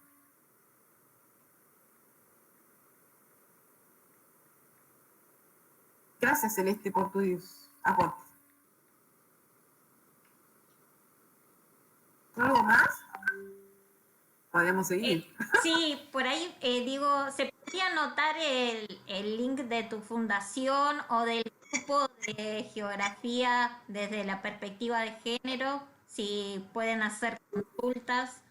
Gracias, Celeste, por tus aportes. ¿Algo más? Podemos seguir. Sí, por ahí digo, ¿se podría anotar el link de tu fundación o del grupo de geografía desde la perspectiva de género? Si pueden hacer consultas,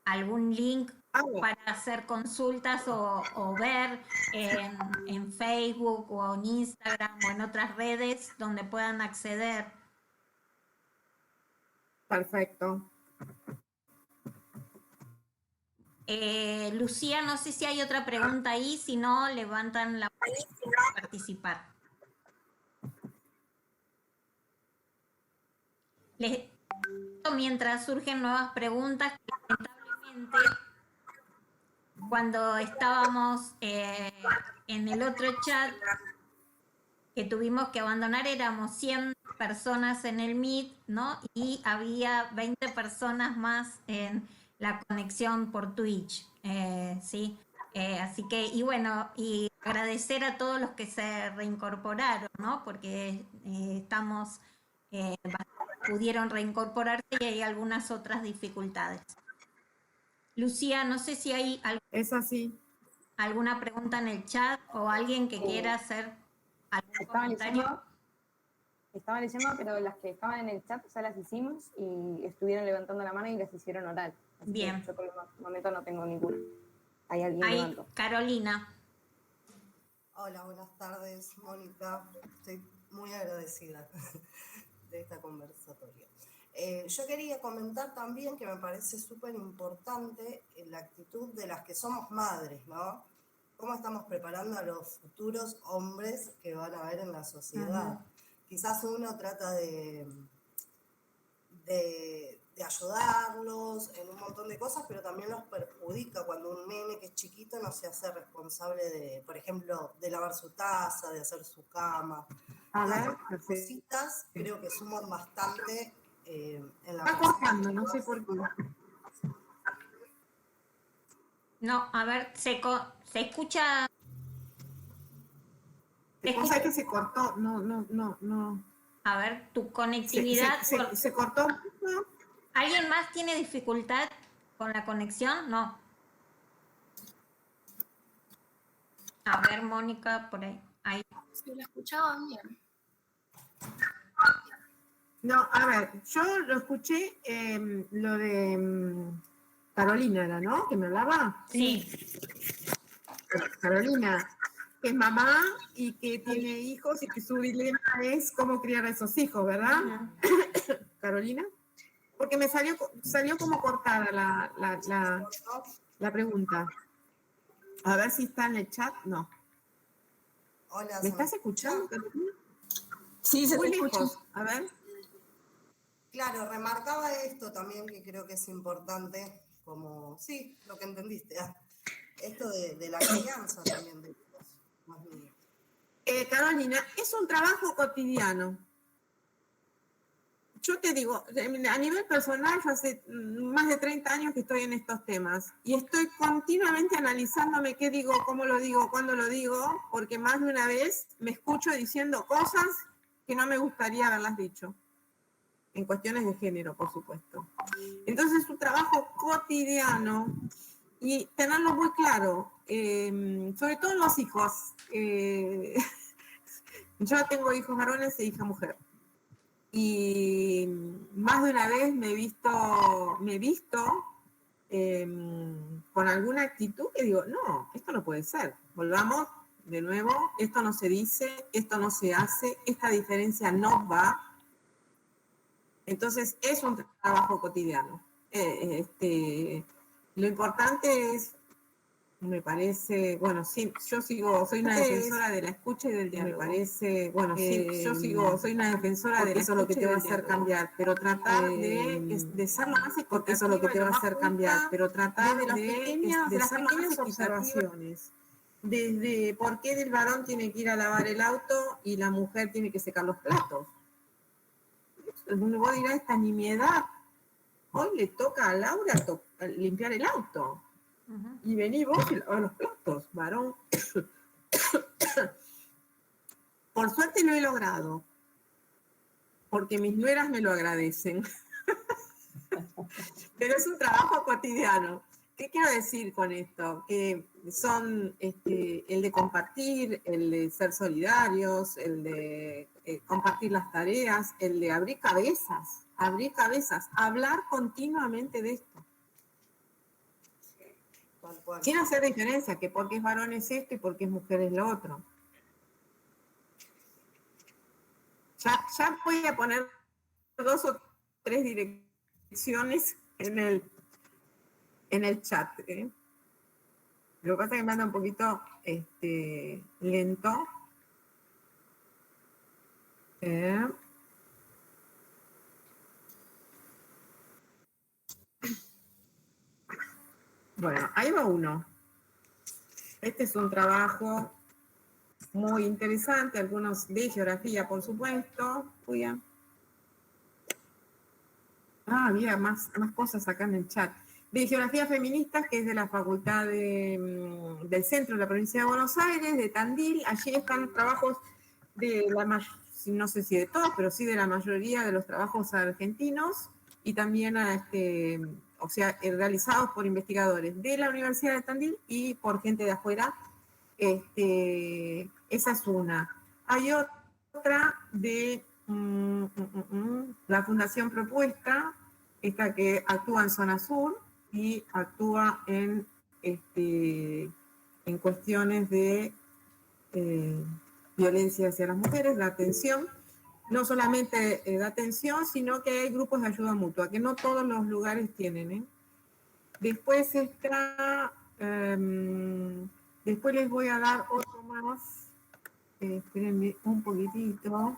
algún link para hacer consultas o ver en Facebook o en Instagram o en otras redes donde puedan acceder. Perfecto. Lucía, no sé si hay otra pregunta ahí, si no, levantan la mano para participar. Mientras surgen nuevas preguntas, lamentablemente, cuando estábamos en el otro chat que tuvimos que abandonar, éramos 100 personas en el Meet, ¿no? Y había 20 personas más en la conexión por Twitch, ¿sí? Así que, y bueno, y agradecer a todos los que se reincorporaron, ¿no? Porque pudieron reincorporarse y hay algunas otras dificultades. Lucía, no sé si hay alguna pregunta en el chat o alguien que quiera hacer algún comentario. Estaba leyendo, pero las que estaban en el chat ya las hicimos y estuvieron levantando la mano y las hicieron oral. Así bien. Yo por el momento no tengo ninguna. ¿Hay alguien levantando? Carolina. Hola, buenas tardes, Mónica. Estoy muy agradecida de esta conversatoria. Yo quería comentar también que me parece súper importante la actitud de las que somos madres, ¿no? ¿Cómo estamos preparando a los futuros hombres que van a haber en la sociedad? Quizás uno trata de de ayudarlos en un montón de cosas, pero también los perjudica cuando un nene que es chiquito no se hace responsable de, por ejemplo, de lavar su taza, de hacer su cama. Esas cositas creo que suman bastante en la... Está cortando, no sé por qué. No, a ver, se escucha... Cosa que se cortó, no. A ver, tu conectividad... Se cortó. ¿Alguien más tiene dificultad con la conexión? No. A ver, Mónica, por ahí. Sí, la escuchaba bien. No, a ver, yo lo escuché, lo de Carolina era, ¿no? Que me hablaba. Sí. Carolina, que es mamá y que tiene hijos y que su dilema es cómo criar a esos hijos, ¿verdad? Carolina. Porque me salió como cortada la pregunta. A ver si está en el chat. No. Hola, ¿Me estás escuchando, Carolina? Sí, se te escucha. A ver. Claro, remarcaba esto también que creo que es importante, como, sí, lo que entendiste, esto de la crianza también de los más niños. Carolina, es un trabajo cotidiano. Yo te digo, a nivel personal, yo hace más de 30 años que estoy en estos temas y estoy continuamente analizándome qué digo, cómo lo digo, cuándo lo digo, porque más de una vez me escucho diciendo cosas que no me gustaría haberlas dicho, en cuestiones de género, por supuesto. Entonces, es un trabajo cotidiano y tenerlo muy claro, sobre todo en los hijos. Yo tengo hijos varones e hija mujer. Y más de una vez me he visto con alguna actitud que digo, no, esto no puede ser. Volvamos de nuevo, esto no se dice, esto no se hace, esta diferencia no va. Entonces es un trabajo cotidiano. Lo importante es, me parece, bueno, sí, soy una defensora de la escucha y del diálogo. Me parece, bueno, sí, soy una defensora de eso es lo que te va a hacer cambiar, pero tratar de ser lo más porque eso es lo que te va a hacer cambiar, pero tratar de las pequeñas observaciones. Desde por qué el varón tiene que ir a lavar el auto y la mujer tiene que secar los platos. Vos dirás, esta nimiedad, hoy le toca a Laura limpiar el auto. Y vení vos y lavá los platos, varón. Por suerte lo he logrado, porque mis nueras me lo agradecen. Pero es un trabajo cotidiano. ¿Qué quiero decir con esto? Que son el de compartir, el de ser solidarios, el de compartir las tareas, el de abrir cabezas, hablar continuamente de esto. Sin hacer diferencia, que porque es varón es esto y porque es mujer es lo otro. Ya voy a poner 2 o 3 direcciones en el chat. Lo que pasa es que me anda un poquito lento. Bueno, ahí va uno. Este es un trabajo muy interesante, algunos de geografía, por supuesto. Había más cosas acá en el chat. De geografía feminista, que es de la Facultad del Centro de la Provincia de Buenos Aires, de Tandil. Allí están trabajos de no sé si de todos, pero sí de la mayoría de los trabajos argentinos y también realizados por investigadores de la Universidad de Tandil y por gente de afuera. Esa es una. Hay otra de la Fundación Propuesta, esta que actúa en zona sur y actúa en cuestiones de violencia hacia las mujeres, la atención. No solamente da atención, sino que hay grupos de ayuda mutua, que no todos los lugares tienen. Después está, después les voy a dar otro más. Espérenme un poquitito.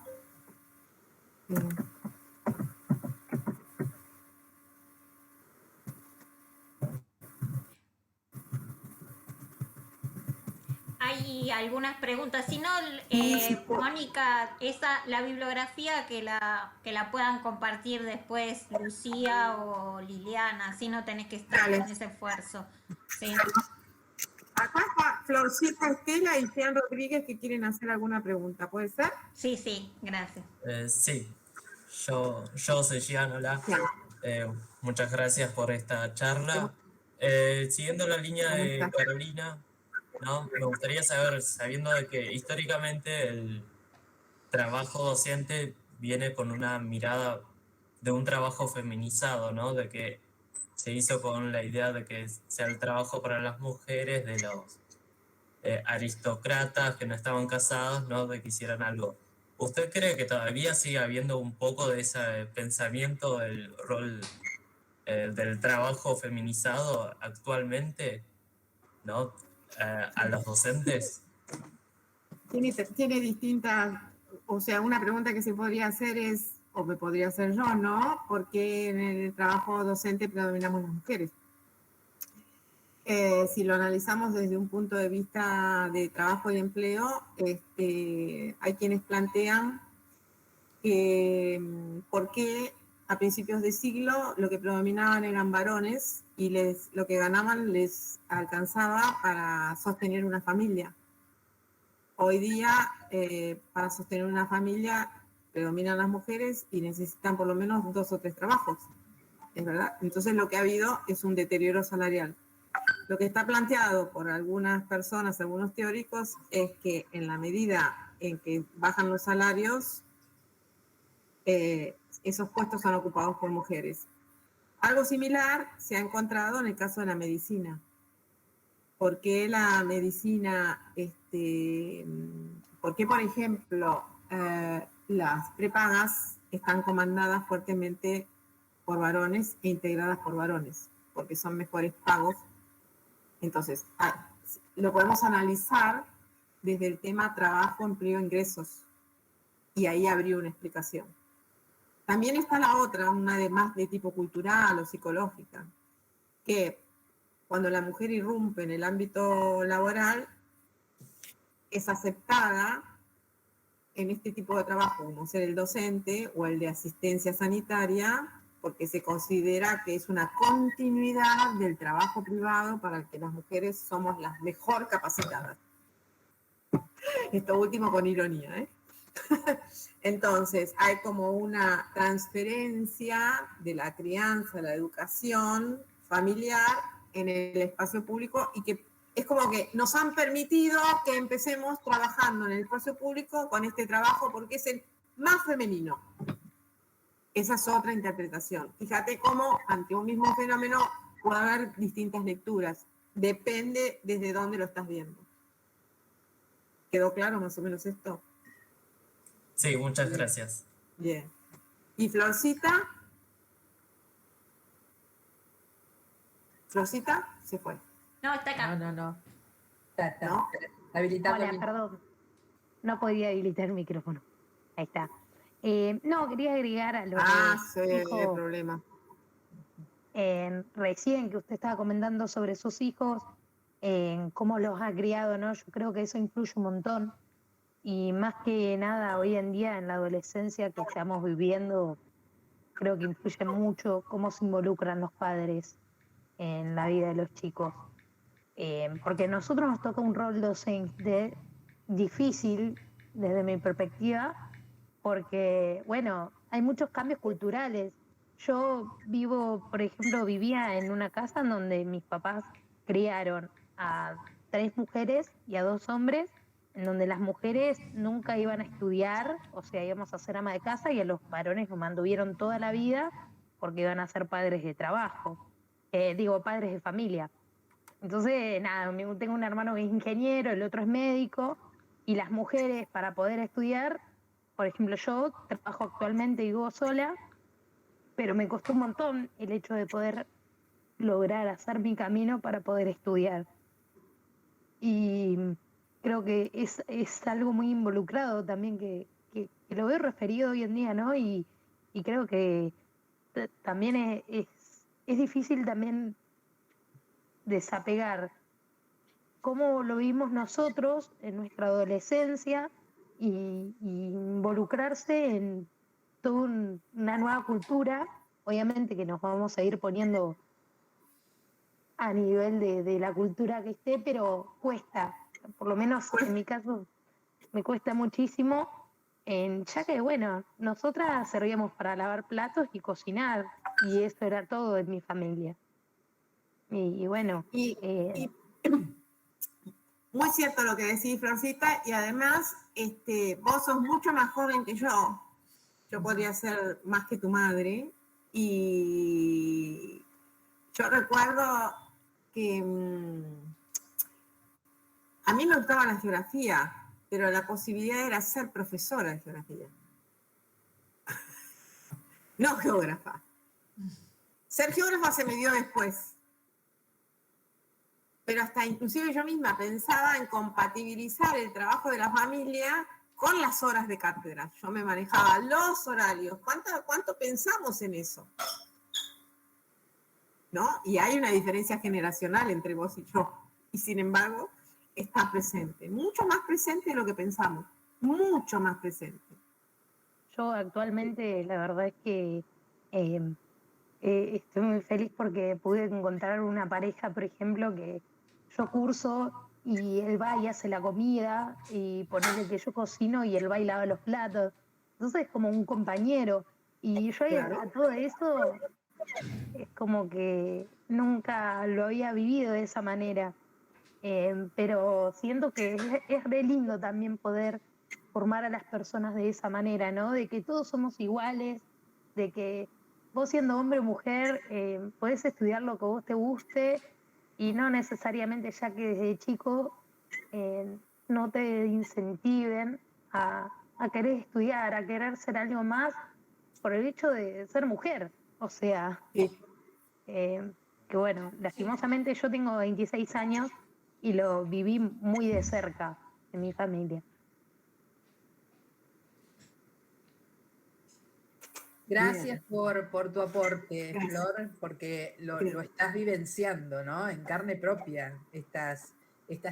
algunas preguntas. Si no, Mónica, la bibliografía que la puedan compartir después Lucía o Liliana, así no tenés que estar con ese esfuerzo. Sí. Acá está Florcita Estela y Jean Rodríguez que quieren hacer alguna pregunta, ¿puede ser? Sí, sí, gracias. Sí, yo soy Jean, hola. Muchas gracias por esta charla. Siguiendo la línea de Carolina, ¿no? Me gustaría saber, sabiendo de que históricamente el trabajo docente viene con una mirada de un trabajo feminizado, ¿no? De que se hizo con la idea de que sea el trabajo para las mujeres, de los aristócratas que no estaban casados, ¿no? De que hicieran algo. ¿Usted cree que todavía sigue habiendo un poco de ese pensamiento del rol del trabajo feminizado actualmente, ¿no? A los docentes? Tiene distintas, o sea, una pregunta que se podría hacer es, o me podría hacer yo, ¿no? ¿Por qué en el trabajo docente predominamos las mujeres? Si lo analizamos desde un punto de vista de trabajo y empleo, hay quienes plantean que por qué a principios de siglo lo que predominaban eran varones y lo que ganaban les alcanzaba para sostener una familia. Hoy día, para sostener una familia, predominan las mujeres y necesitan por lo menos 2 o 3 trabajos, ¿es verdad? Entonces lo que ha habido es un deterioro salarial. Lo que está planteado por algunas personas, algunos teóricos, es que en la medida en que bajan los salarios, esos puestos son ocupados por mujeres. Algo similar se ha encontrado en el caso de la medicina. ¿Por qué la medicina, por qué, por ejemplo, las prepagas están comandadas fuertemente por varones e integradas por varones? Porque son mejores pagos. Entonces, lo podemos analizar desde el tema trabajo, empleo, ingresos. Y ahí habría una explicación. También está la otra, una de más de tipo cultural o psicológica, que cuando la mujer irrumpe en el ámbito laboral, es aceptada en este tipo de trabajo, como ser el docente o el de asistencia sanitaria, porque se considera que es una continuidad del trabajo privado para el que las mujeres somos las mejor capacitadas. Esto último con ironía, ¿eh? Entonces, hay como una transferencia de la crianza, la educación familiar en el espacio público y que es como que nos han permitido que empecemos trabajando en el espacio público con este trabajo porque es el más femenino. Esa es otra interpretación. Fíjate cómo ante un mismo fenómeno puede haber distintas lecturas. Depende desde dónde lo estás viendo. ¿Quedó claro más o menos esto? Sí, muchas gracias. Bien. ¿Y Florcita? ¿Florcita? Se fue. No, está acá. No. Está. ¿No? Hola, perdón. No podía habilitar el micrófono. Ahí está. No, quería agregar a lo que dijo, el problema. Recién que usted estaba comentando sobre sus hijos, cómo los ha criado, ¿no? Yo creo que eso influye un montón. Y más que nada, hoy en día, en la adolescencia que estamos viviendo, creo que influye mucho cómo se involucran los padres en la vida de los chicos. Porque a nosotros nos toca un rol docente difícil, desde mi perspectiva, porque, bueno, hay muchos cambios culturales. Yo vivía en una casa en donde mis papás criaron a 3 mujeres y a 2 hombres, en donde las mujeres nunca iban a estudiar, o sea, íbamos a ser ama de casa, y a los varones los mantuvieron toda la vida porque iban a ser padres de trabajo, padres de familia. Entonces, nada, tengo un hermano que es ingeniero, el otro es médico, y las mujeres para poder estudiar, por ejemplo, yo trabajo actualmente y vivo sola, pero me costó un montón el hecho de poder lograr hacer mi camino para poder estudiar. Y creo que es algo muy involucrado también que lo veo referido hoy en día, ¿no? Y creo que también es difícil también desapegar cómo lo vimos nosotros en nuestra adolescencia y involucrarse en toda una nueva cultura. Obviamente que nos vamos a ir poniendo a nivel de la cultura que esté, pero cuesta, por lo menos en mi caso me cuesta muchísimo, ya que bueno, nosotras servíamos para lavar platos y cocinar, y eso era todo en mi familia. Y bueno. Muy cierto lo que decís, Florcita, y además vos sos mucho más joven que yo. Yo podría ser más que tu madre, y yo recuerdo que a mí me gustaba la geografía, pero la posibilidad era ser profesora de geografía. No geógrafa. Ser geógrafa se me dio después. Pero hasta inclusive yo misma pensaba en compatibilizar el trabajo de la familia con las horas de cátedra. Yo me manejaba los horarios. ¿Cuánto pensamos en eso? ¿No? Y hay una diferencia generacional entre vos y yo. Y sin embargo, está presente. Mucho más presente de lo que pensamos. Mucho más presente. Yo actualmente, la verdad es que estoy muy feliz porque pude encontrar una pareja, por ejemplo, que yo curso y él va y hace la comida, y ponerle que yo cocino y él va y lava los platos. Entonces es como un compañero. Y yo a todo eso es como que nunca lo había vivido de esa manera. Pero siento que es re lindo también poder formar a las personas de esa manera, ¿no? De que todos somos iguales, de que vos siendo hombre o mujer podés estudiar lo que vos te guste, y no necesariamente ya que desde chico no te incentiven a querer estudiar, a querer ser algo más por el hecho de ser mujer. O sea, que bueno, lastimosamente yo tengo 26 años y lo viví muy de cerca en mi familia. Gracias por tu aporte, Flor, porque lo estás vivenciando, ¿no? En carne propia estas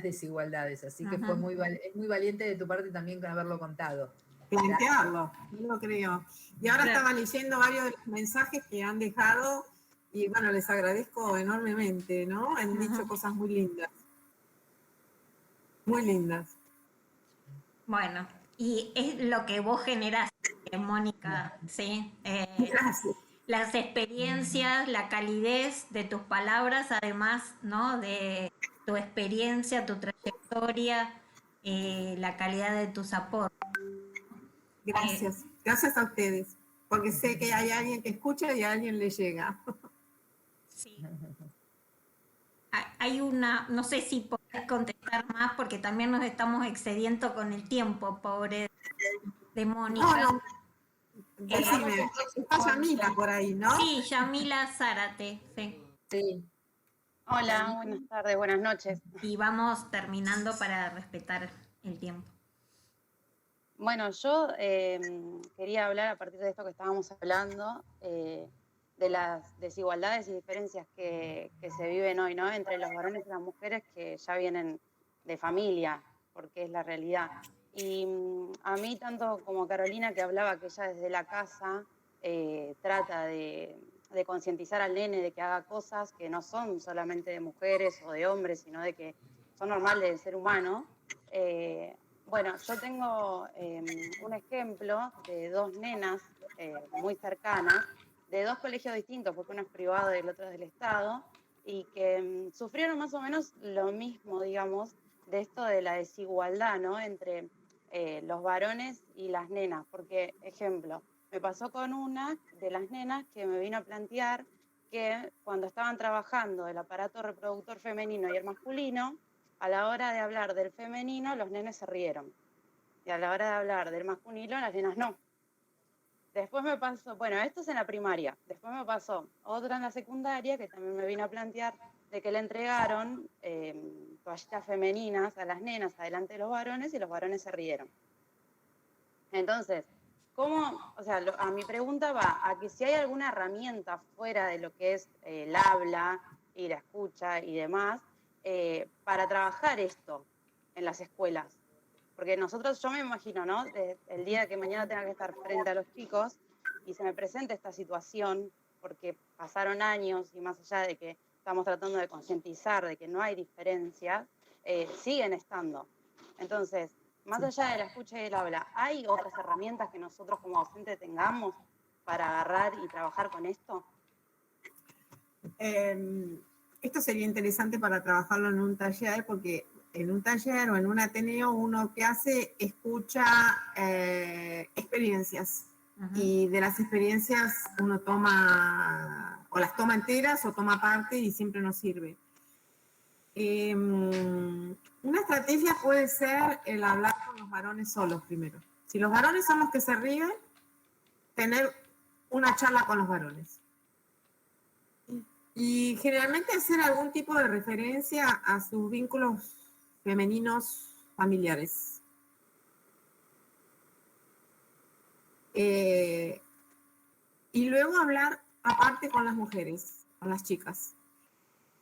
desigualdades. Así que es muy valiente de tu parte también haberlo contado. Plantearlo, no lo creo. Y ahora estaba leyendo varios de los mensajes que han dejado, y bueno, les agradezco enormemente, ¿no? Han dicho cosas muy lindas. Muy lindas. Bueno, y es lo que vos generás, Mónica, ¿sí? Las experiencias, la calidez de tus palabras, además, ¿no? De tu experiencia, tu trayectoria, la calidad de tus aportes. Gracias, gracias a ustedes, porque sé que hay alguien que escucha y a alguien le llega. Sí. Hay una, no sé si podés contestar más, porque también nos estamos excediendo con el tiempo, pobre de Mónica. No. Decime, está Yamila por ahí, ¿no? Sí, Yamila Zárate, sí. Hola, buenas tardes, buenas noches. Y vamos terminando para respetar el tiempo. Bueno, yo quería hablar a partir de esto que estábamos hablando, de las desigualdades y diferencias que se viven hoy, ¿no? Entre los varones y las mujeres, que ya vienen de familia, porque es la realidad. Y a mí, tanto como Carolina, que hablaba que ella desde la casa trata de concientizar al nene de que haga cosas que no son solamente de mujeres o de hombres, sino de que son normales del ser humano. Bueno, yo tengo un ejemplo de dos nenas muy cercanas, de dos colegios distintos, porque uno es privado y el otro es del Estado, y que sufrieron más o menos lo mismo, digamos, de esto de la desigualdad, ¿no? Entre los varones y las nenas. Porque, ejemplo, me pasó con una de las nenas que me vino a plantear que cuando estaban trabajando el aparato reproductor femenino y el masculino, a la hora de hablar del femenino, los nenes se rieron. Y a la hora de hablar del masculino, las nenas no. Después me pasó, bueno, esto es en la primaria. Después me pasó otra en la secundaria que también me vino a plantear de que le entregaron toallitas femeninas a las nenas adelante de los varones y los varones se rieron. Entonces, ¿cómo? O sea, a mi pregunta va a que si hay alguna herramienta fuera de lo que es el habla y la escucha y demás, para trabajar esto en las escuelas. Porque nosotros, yo me imagino, ¿no? El día que mañana tenga que estar frente a los chicos y se me presente esta situación, porque pasaron años y más allá de que estamos tratando de concientizar de que no hay diferencias, siguen estando. Entonces, más allá de la escucha y el habla, ¿hay otras herramientas que nosotros como docentes tengamos para agarrar y trabajar con esto? Esto sería interesante para trabajarlo en un taller, porque en un taller o en un ateneo uno que hace, escucha experiencias. Y de las experiencias uno toma, o las toma enteras o toma parte y siempre nos sirve. Una estrategia puede ser el hablar con los varones solos primero. Si los varones son los que se ríen, tener una charla con los varones. Y generalmente hacer algún tipo de referencia a sus vínculos femeninos familiares. Y luego hablar aparte con las mujeres, con las chicas.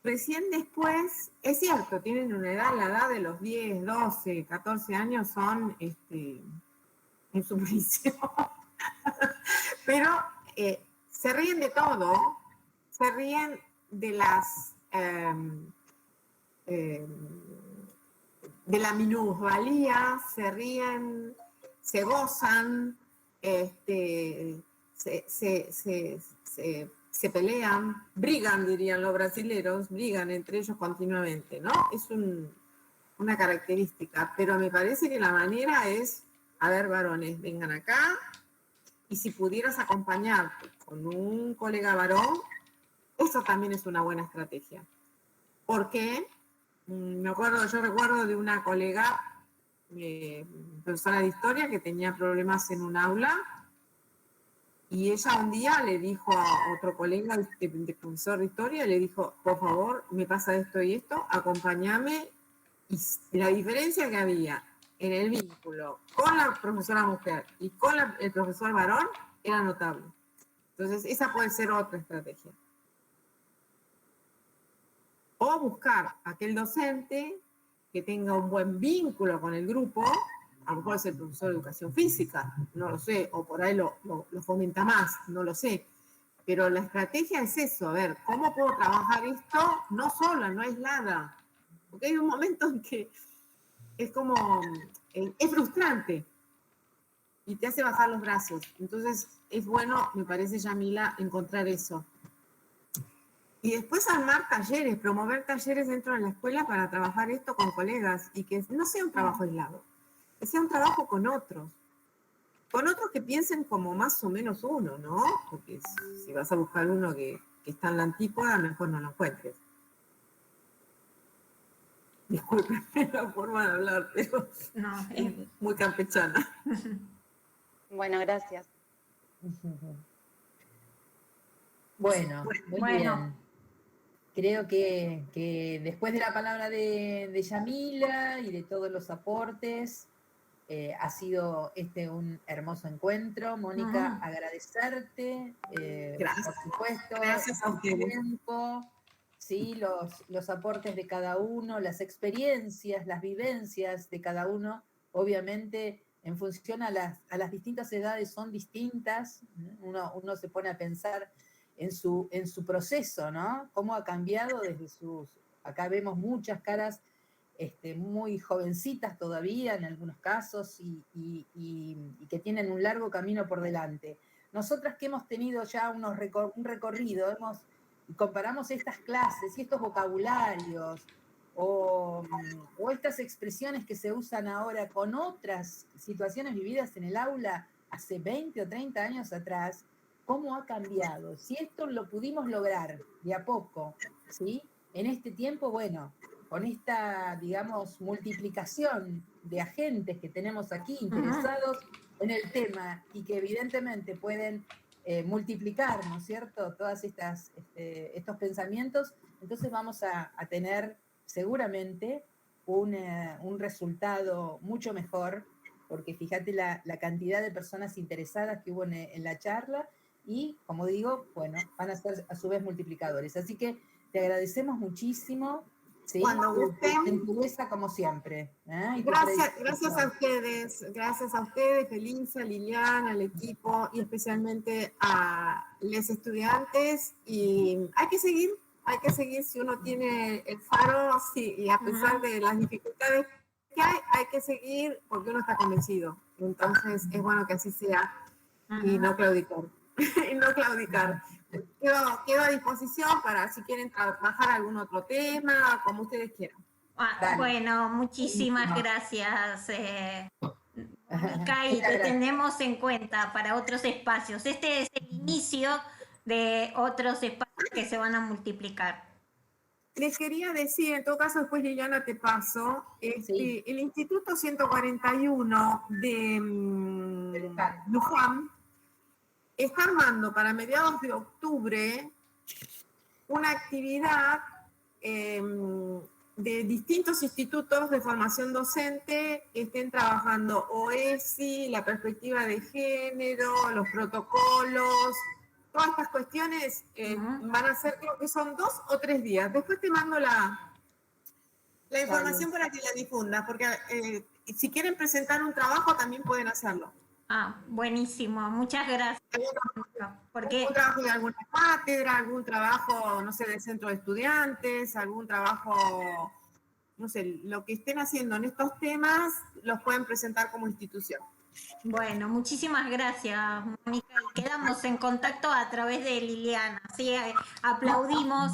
Recién después, es cierto, tienen una edad, la edad de los 10, 12, 14 años son en su juicio. Pero se ríen de todo, se ríen de las de la minusvalía, se ríen, se gozan, se pelean, brigan, dirían los brasileros, brigan entre ellos continuamente, ¿no? Es una característica, pero me parece que la manera es, a ver, varones, vengan acá, y si pudieras acompañarte con un colega varón, eso también es una buena estrategia. Porque yo recuerdo de una colega, profesora de historia, que tenía problemas en un aula, y ella un día le dijo a otro colega, de profesor de historia, le dijo, por favor, me pasa esto y esto, acompáñame. Y la diferencia que había en el vínculo con la profesora mujer y con el profesor varón era notable. Entonces, esa puede ser otra estrategia. O buscar aquel docente que tenga un buen vínculo con el grupo, a lo mejor es el profesor de educación física, no lo sé, o por ahí lo fomenta más, no lo sé. Pero la estrategia es eso, a ver, ¿cómo puedo trabajar esto no sola, no aislada? Porque hay un momento en que es como, es frustrante y te hace bajar los brazos. Entonces es bueno, me parece, Yamila, encontrar eso. Y después armar talleres, promover talleres dentro de la escuela para trabajar esto con colegas y que no sea un trabajo aislado, que sea un trabajo con otros que piensen como más o menos uno, ¿no? Porque si vas a buscar uno que está en la antípoda, mejor no lo encuentres. Disculpen la forma de hablar, pero no, es muy campechana. Bueno, gracias. Bueno, muy bien. Creo que después de la palabra de Yamila y de todos los aportes, ha sido un hermoso encuentro. Mónica, agradecerte, por supuesto, gracias a ustedes. Tiempo, ¿sí? Los aportes de cada uno, las experiencias, las vivencias de cada uno, obviamente en función a las distintas edades son distintas. Uno se pone a pensar en su proceso, ¿no? Cómo ha cambiado desde acá vemos muchas caras muy jovencitas todavía en algunos casos y que tienen un largo camino por delante. Nosotras que hemos tenido ya un recorrido, comparamos estas clases y estos vocabularios o estas expresiones que se usan ahora con otras situaciones vividas en el aula hace 20 o 30 años atrás, ¿cómo ha cambiado? Si esto lo pudimos lograr de a poco, ¿sí? En este tiempo, bueno, con esta, digamos, multiplicación de agentes que tenemos aquí interesados en el tema y que evidentemente pueden multiplicar, ¿no es cierto?, todas estos pensamientos, entonces vamos a tener seguramente un resultado mucho mejor, porque fíjate la cantidad de personas interesadas que hubo en la charla y, como digo, bueno, van a ser a su vez multiplicadores. Así que te agradecemos muchísimo ¿sí? Cuando gusten. En tu mesa como siempre. Gracias a ustedes, Felisa, Liliana, al equipo y especialmente a los estudiantes. Y hay que seguir si uno tiene el faro, sí, y a pesar de las dificultades que hay que seguir porque uno está convencido. Entonces es bueno que así sea y no claudicar. Y no claudicar. Quedo a disposición para si quieren trabajar algún otro tema, como ustedes quieran. Bueno, muchísimas gracias, Mónica, y te tenemos en cuenta para otros espacios. Este es el inicio de otros espacios que se van a multiplicar. Les quería decir, en todo caso, después Liliana te paso, el Instituto 141 de Luján está armando para mediados de octubre una actividad de distintos institutos de formación docente que estén trabajando OESI, la perspectiva de género, los protocolos, todas estas cuestiones van a ser, creo que son 2 o 3 días. Después te mando la información para que la difundas, porque si quieren presentar un trabajo también pueden hacerlo. Buenísimo, muchas gracias. ¿Algún trabajo de alguna cátedra, algún trabajo, no sé, del centro de estudiantes, algún trabajo, no sé, lo que estén haciendo en estos temas, los pueden presentar como institución. Bueno, muchísimas gracias, Mónica. Quedamos en contacto a través de Liliana. ¿Sí? Aplaudimos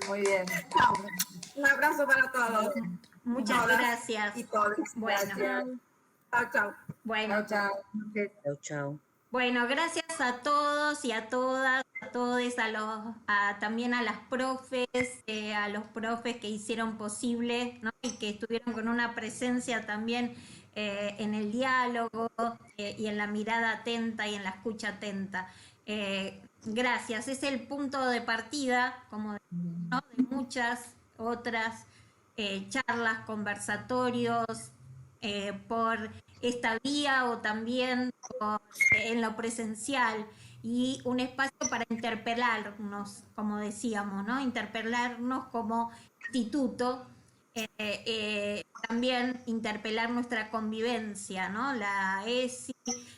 Muy bien. Un abrazo para todos. Muchas gracias. Y todos. Bueno. Chao. Bueno. Chao. Bueno, gracias a todos y a todas, a todos, también a las profes, a los profes que hicieron posible, ¿no? Y que estuvieron con una presencia también en el diálogo y en la mirada atenta y en la escucha atenta. Gracias, es el punto de partida, como ¿no? de muchas otras charlas, conversatorios, por esta vía o también en lo presencial, y un espacio para interpelarnos, como decíamos, ¿no? Interpelarnos como instituto, también interpelar nuestra convivencia, ¿no? La ESI,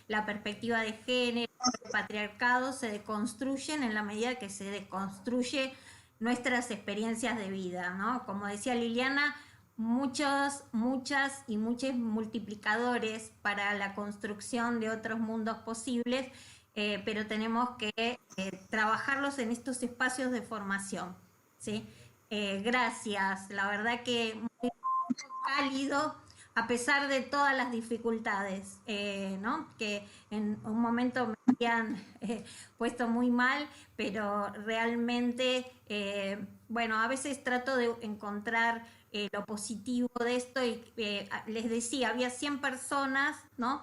la perspectiva de género, el patriarcado se deconstruyen en la medida que se deconstruye nuestras experiencias de vida, ¿no? Como decía Liliana, muchas y muchos multiplicadores para la construcción de otros mundos posibles, pero tenemos que trabajarlos en estos espacios de formación, ¿sí? Gracias, la verdad que muy cálido, a pesar de todas las dificultades, ¿no? Que en un momento me habían puesto muy mal, pero realmente, bueno, a veces trato de encontrar lo positivo de esto y les decía, había 100 personas, ¿no?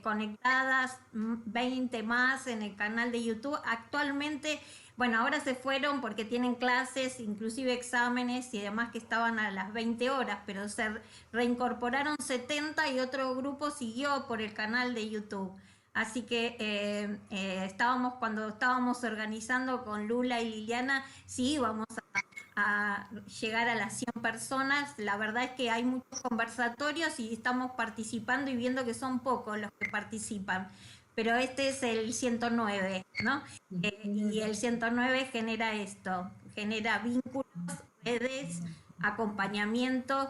Conectadas, 20 más en el canal de YouTube. Actualmente, bueno, ahora se fueron porque tienen clases, inclusive exámenes y demás que estaban a las 20 horas, pero se reincorporaron 70 y otro grupo siguió por el canal de YouTube. Así que cuando estábamos organizando con Lula y Liliana, sí íbamos a llegar a las 100 personas. La verdad es que hay muchos conversatorios y estamos participando y viendo que son pocos los que participan. Pero este es el 109, ¿no? Y el 109 genera esto, genera vínculos, redes, acompañamiento,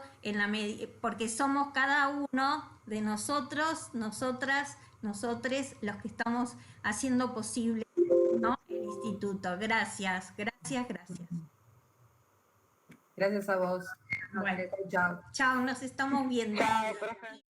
porque somos cada uno de nosotros, nosotras, nosotres los que estamos haciendo posible, ¿no? El instituto. Gracias. Gracias a vos. Bueno, chao. Chao, nos estamos viendo. Chao, profe.